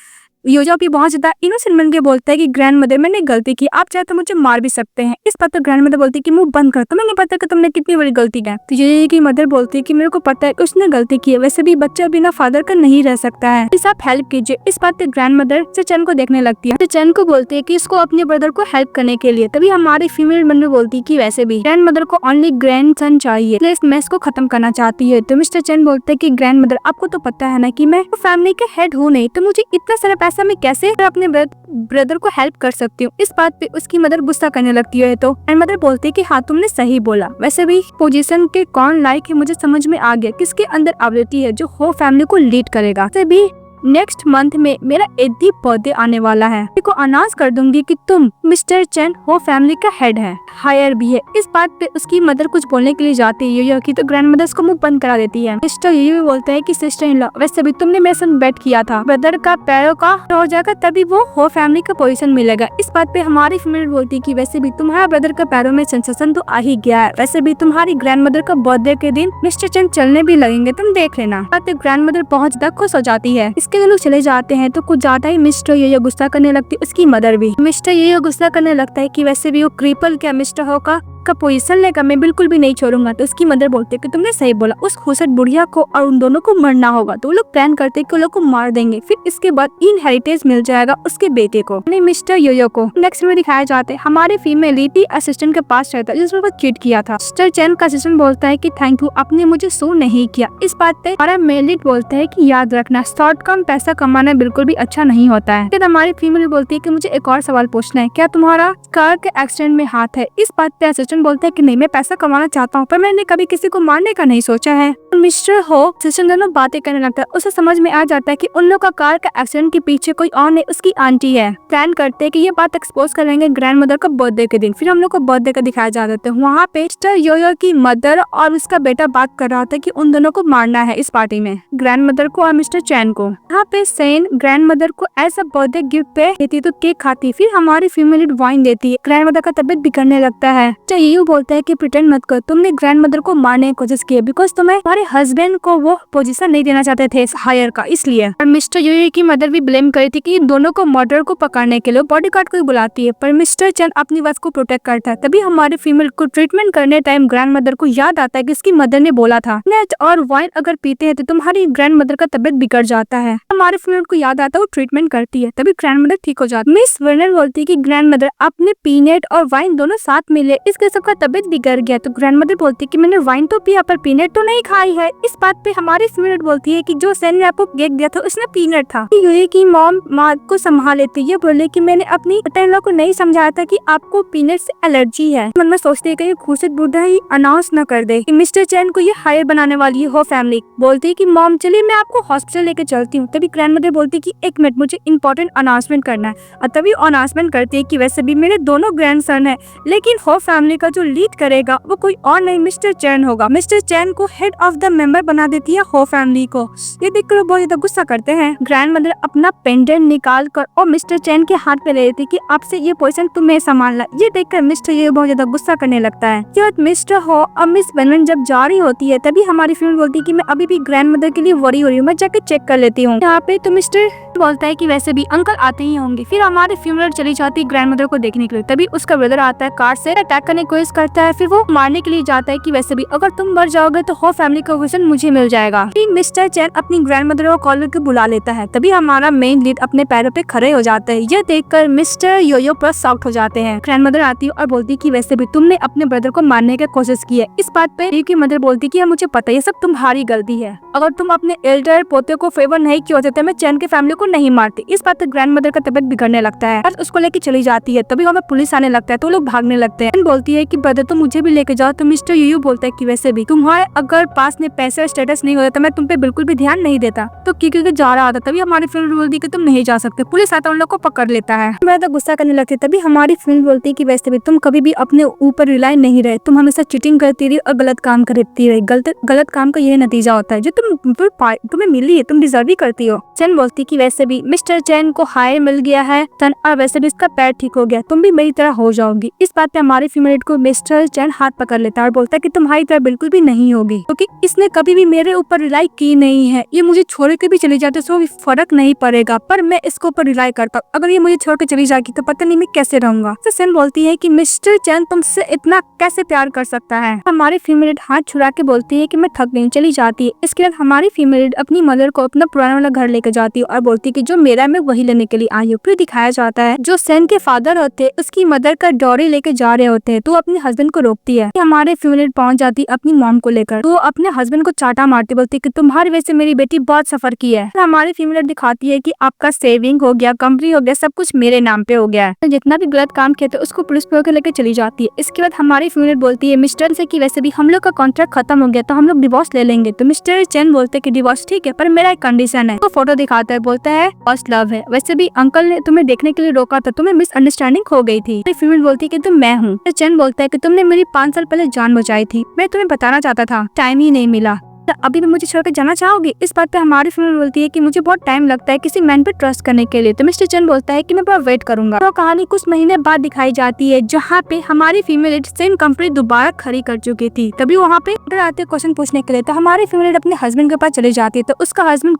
योजो भी बहुत ज्यादा इनोसेंट बन के बोलता है कि ग्रैंड मदर मैंने गलती की, आप चाहे तो मुझे मार भी सकते हैं। इस बात पर ग्रैंड मदर बोलती है कि मुंह बंद कर, तुम्हें नहीं पता कि तुमने कितनी बड़ी गलती की। तो योजो की मदर बोलती है कि मेरे को पता है कि उसने गलती की है, वैसे भी बच्चा बिना फादर का नहीं रह सकता है, प्लीज आप हेल्प कीजिए। इस बात पे ग्रैंड मदर से चैन को देखने लगती है। तो चैन को बोलती है कि इसको अपने ब्रदर को हेल्प करने के लिए। तभी हमारी फीमेल बंदर बोलती है कि वैसे भी ग्रैंड मदर को ओनली ग्रैंड सन चाहिए, इसलिए इस मैस को खत्म करना चाहती है। तो मिस्टर चैन बोलते है कि ग्रैंड मदर आपको तो पता है ना कि मैं फैमिली के हेड हूँ नहीं, तो मुझे इतना सारा पैसा मैं कैसे अपने ब्रदर को हेल्प कर सकती हूँ। इस बात पे उसकी मदर गुस्सा करने लगती है। तो मदर बोलती है कि हाँ तुमने सही बोला, वैसे भी पोजीशन के कौन लायक है मुझे समझ में आ गया, किसके अंदर एबिलिटी है जो हो फैमिली को लीड करेगा। वैसे भी नेक्स्ट मंथ में मेरा 80th बर्थडे आने वाला है, को अनाउंस कर दूंगी कि तुम मिस्टर चैन हो फैमिली का हेड है, हायर भी है। इस बात पे उसकी मदर कुछ बोलने के लिए जाती है योयो की, तो ग्रैंड मदर उसको मुंह बंद करा देती है। मिस्टर योयो बोलता है कि सिस्टर इन लॉ वैसे भी तुमने मेरे साथ बेट किया था, ब्रदर का पैरों का हो जाएगा तभी वो हो फैमिली का पोजीशन मिलेगा। इस बात पे हमारी फीमेल बोलती है कि वैसे भी तुम्हारा ब्रदर का पैरों में सेंसेशन तो आ ही गया है, वैसे भी तुम्हारी ग्रैंड मदर का बर्थडे के दिन मिस्टर चैन चलने भी लगेंगे, तुम देख लेना। ग्रैंड मदर बहुत ज्यादा खुश हो जाती है। इसके लोग चले जाते हैं तो कुछ ज्यादा ही मिस्टर योयो गुस्सा करने लगती है, उसकी मदर भी। मिस्टर योयो गुस्सा करने लगता है कि वैसे भी वो क्रिपल क्या मिस्टर हो का पोजीशन लेगा, मैं बिल्कुल भी नहीं छोड़ूंगा। तो उसकी मदर बोलते कि तुमने सही बोला, उस खुशट बुढ़िया को और उन दोनों को मरना होगा। तो वो लोग प्लान करते कि वो लोग को मार देंगे, फिर इसके बाद इनहेरिटेंस मिल जाएगा उसके बेटे को, नहीं मिस्टर योयो को। नेक्स्ट में दिखाया जाते हैं हमारे फीमेल लीटी असिस्टेंट के पास रहता है जिसने वो चीट किया था। मिस्टर चैन का असिस्टेंट बोलता है कि थैंक यू, आपने मुझे सू नहीं किया। इस बात पे हमारा मेल लीड बोलता है कि याद रखना शॉर्ट कम पैसा कमाना बिल्कुल भी अच्छा नहीं होता है। फिर हमारी फीमेल बोलती है कि मुझे एक और सवाल पूछना है, क्या तुम्हारा कार के एक्सीडेंट में हाथ है। इस बात पे असिस्टेंट सन बोलता है कि नहीं, मैं पैसा कमाना चाहता हूँ पर मैंने कभी किसी को मारने का नहीं सोचा है। मिस्टर हो सिस्टर दोनों बातें करने लगता है। उसे समझ में आ जाता है कि उन लोगों का कार का एक्सीडेंट के पीछे कोई और नहीं, उसकी आंटी है। प्लान करते हैं कि ये बात एक्सपोज करेंगे ग्रैंड मदर का बर्थडे के दिन। फिर हम लोग को बर्थडे का दिखाया जा देता है। वहाँ पे मिस्टर योयो की मदर और उसका बेटा बात कर रहा था कि उन दोनों को मारना है इस पार्टी में, ग्रैंड मदर को और मिस्टर चैन को। यहाँ पे सेन ग्रैंड मदर को ऐसा बर्थडे गिफ्ट पे देती तो केक खाती। फिर हमारी फीमेल वाइन देती है। ग्रैंड मदर का तबियत बिगड़ने लगता है। तो ये बोलता है कि प्रिटेंड मत कर, तुमने ग्रैंड मदर को मारने की कोशिश की बिकॉज तुम्हें तुम्हारे हस्बैंड को वो पोजीशन नहीं देना चाहते थे हायर का, इसलिए। और मिस्टर योयो की मदर भी ब्लेम करी थी कि दोनों को मर्डर को पकड़ने के लिए बॉडीगार्ड को बुलाती है, पर मिस्टर चैन अपनी वाइफ को प्रोटेक्ट करता है। तभी हमारे फीमेल को ट्रीटमेंट करने टाइम ग्रैंड मदर को याद आता है कि उसकी मदर ने बोला था नेट और वाइन अगर पीते हैं तो तुम्हारी ग्रैंड मदर का तबियत बिगड़ जाता है। हमारे फीमेल को याद आता है, वो ट्रीटमेंट करती है, तभी ग्रैंड मदर ठीक हो जाती है। मिस वर्नर बोलती है कि ग्रैंड मदर आपने पीनट और वाइन दोनों साथ मिले, इसके सबका तबियत बिगड़ गया। तो ग्रैंड मदर बोलती है कि मैंने वाइन तो पिया पर पीनट तो नहीं खाई है। इस बात पे हमारी फीमेल बोलती है कि जो सेन ने आपको केक दिया था उसने पीनट था। योयो की मॉम माँ को संभाल लेती है। ये बोले कि मैंने अपनी इन को नहीं समझाया था कि आपको पीनट से एलर्जी है। मन में सोचते है कि खुर्शीद बुढ़ा ही अनाउंस न कर दे कि मिस्टर चैन को ये हायर बनाने वाली है हो फैमिली। बोलती है कि मॉम चलिए मैं आपको हॉस्पिटल लेके चलती हूँ। तभी ग्रैंड मदर बोलती है कि एक मिनट मुझे इंपॉर्टेंट अनाउंसमेंट करना है। और तभी अनाउंसमेंट करती है कि वैसे भी मेरे दोनों ग्रैंडसन है, लेकिन हो फैमिली का जो लीड करेगा वो कोई और नहीं मिस्टर चैन होगा। मिस्टर चैन को हेड ऑफ द मेंबर बना देती है हो फैमिली को। ये देखकर बहुत ज्यादा गुस्सा करते हैं। ग्रैंड मदर अपना पेंडेंट निकाल कर और मिस्टर चैन के हाथ पे ले लेती है कि आपसे ये पोजीशन तुम्हें संभालना। ये देखकर मिस्टर ये बहुत ज्यादा गुस्सा करने लगता है। जब मिस्टर हो और मिस बनन जब जा रही होती है तभी हमारी फीमेल बोलती है कि मैं अभी भी ग्रैंड मदर के लिए वरी हो रही हूँ, मैं जाके चेक कर लेती हूँ। यहाँ पे तो मिस्टर बोलता है कि वैसे भी अंकल आते ही होंगे। फिर हमारे फीमेल चली जाती है ग्रैंड मदर को देखने के लिए। तभी उसका ब्रदर आता है, कार से अटैक करने की कोशिश करता है। फिर वो मारने के लिए जाता है कि वैसे भी अगर तुम मर जाओगे तो हो फैमिली का पोजीशन मुझे मिल जाएगा। फिर मिस्टर चैन अपनी ग्रैंड मदर को कॉल करके बुला लेता है। तभी हमारा मेन लीड अपने पैरों पे खड़े हो जाता है। यह देखकर मिस्टर योयो पर शॉक्ड हो जाते हैं। ग्रैंड मदर आती है और बोलती है कि वैसे भी तुमने अपने ब्रदर को मारने की कोशिश की है। इस बात पे की मदर बोलती है कि मुझे पता है ये सब तुम्हारी गलती है, अगर तुम अपने एल्डर पोते को फेवर नहीं किया होते तो मैं चैन के फैमिली को नहीं मारती। इस बात पे ग्रैंड मदर का तबियत बिगड़ने लगता है और उसको लेके चली जाती है। तभी हमें पुलिस आने लगता है तो लोग भागने लगते हैं। बोलती है कि ब्रदर तो मुझे भी लेके जाओ। तो मिस्टर योयो बोलता है कि वैसे भी तुम्हारे अगर पास में पैसे और स्टेटस नहीं होता तो मैं तुम पे बिल्कुल भी ध्यान नहीं देता। तो क्योंकि जा रहा था तभी हमारी फिल्म बोलती है कि तुम नहीं जा सकते। पुलिस आता है उन लोग को पकड़ लेता है। मैं तो गुस्सा करने लगती तभी हमारी फिल्म बोलती है कि वैसे भी तुम कभी भी अपने ऊपर रिलाई नहीं रहे, तुम हमेशा चीटिंग करती रही और गलत काम करती रही। गलत काम का यही नतीजा होता है जो तुम्हें मिली है, तुम डिजर्व ही करती हो। चैन बोलती कि वैसे भी मिस्टर चैन को हायर मिल गया है तन और वैसे भी इसका पैर ठीक हो गया, तुम भी मेरी तरह हो जाओगी। इस बात पे हमारी फीमेल को मिस्टर चैन हाथ पकड़ लेता है और बोलता है कि तुम्हारी तरह बिल्कुल भी नहीं होगी, क्योंकि इसने कभी भी मेरे ऊपर रिलाई की नहीं है। ये मुझे छोड़ के भी चली जाती तो फर्क नहीं पड़ेगा, पर मैं इसको ऊपर रिलाई करता हूँ। अगर ये मुझे छोड़ के चली जाएगी तो पता नहीं मैं कैसे रहूंगा। तो चैन बोलती है कि मिस्टर चैन तुमसे इतना कैसे प्यार कर सकता है। हमारी फीमेल हाथ छुड़ा के बोलती है कि मैं थक गई, चली जाती है। इसके बाद हमारी फीमेल अपनी मदर को अपना पुराना वाला घर लेके जाती है और बोलती है कि जो मेरा मैं वही लेने के लिए आई हूँ। फिर दिखाया जाता है जो सेन के फादर होते हैं उसकी मदर का डॉरी लेके जा रहे होते हैं तो अपने हस्बैंड को रोकती है। हमारे फीमेल पहुंच जाती है अपनी मॉम को लेकर, तो अपने हस्बैंड को चाटा मारती, बोलती है कि तुम्हारी वजह से मेरी बेटी बहुत सफर की है। हमारी फीमेल दिखाती है कि आपका सेविंग हो गया, कंपनी हो गया, सब कुछ मेरे नाम पे हो गया है। जितना भी गलत काम किया था उसको पुलिस पे लेकर चली जाती है। इसके बाद हमारी फीमेल बोलती है मिस्टर से कि वैसे भी हम लोग का कॉन्ट्रैक्ट खत्म हो गया तो हम लोग डिवोर्स ले लेंगे। तो मिस्टर चैन बोलते कि डिवोर्स ठीक है पर मेरा एक कंडीशन है। तो फोटो दिखाता है, बोलता है फर्स्ट लव है, वैसे भी अंकल ने तुम्हें देखने के लिए रोका था, तुम्हें मिसअंडरस्टैंडिंग हो गई थी। फीमेल बोलती है कि तुम मैं हूँ। चैन बोलता है कि तुमने मेरी 5 साल पहले जान बचाई थी, मैं तुम्हें बताना चाहता था, टाइम ही नहीं मिला। तो अभी भी मुझे छोड़कर जाना चाहोगी? इस बात पे हमारी फीमेल बोलती है कि मुझे बहुत टाइम लगता है किसी मैन पे ट्रस्ट करने के लिए। तो मिस्टर चैन बोलता है कि मैं पूरा वेट करूंगा। तो कहानी कुछ महीने बाद दिखाई जाती है जहाँ पे हमारी फीमेल सेम कंपनी दोबारा खड़ी कर चुकी थी। तभी वहाँ पे ऑर्डर आते क्वेश्चन पूछने के लिए, तो हमारी फीमेल अपने हस्बैंड के पास चली जाती है। तो उसका हस्बैंड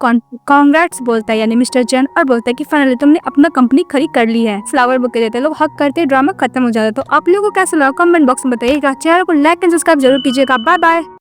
कांग्रेट्स बोलता है यानी मिस्टर चैन, और बोलता है कि फाइनली तुमने अपना कंपनी खड़ी कर ली है। फ्लावर बुके देते लोग हक करते, ड्रामा खत्म हो जाता है। तो आप लोगों को कैसा लगा कमेंट बॉक्स में बताइएगा। चैनल को लाइक एंड सब्सक्राइब जरूर कीजिएगा। Bye bye.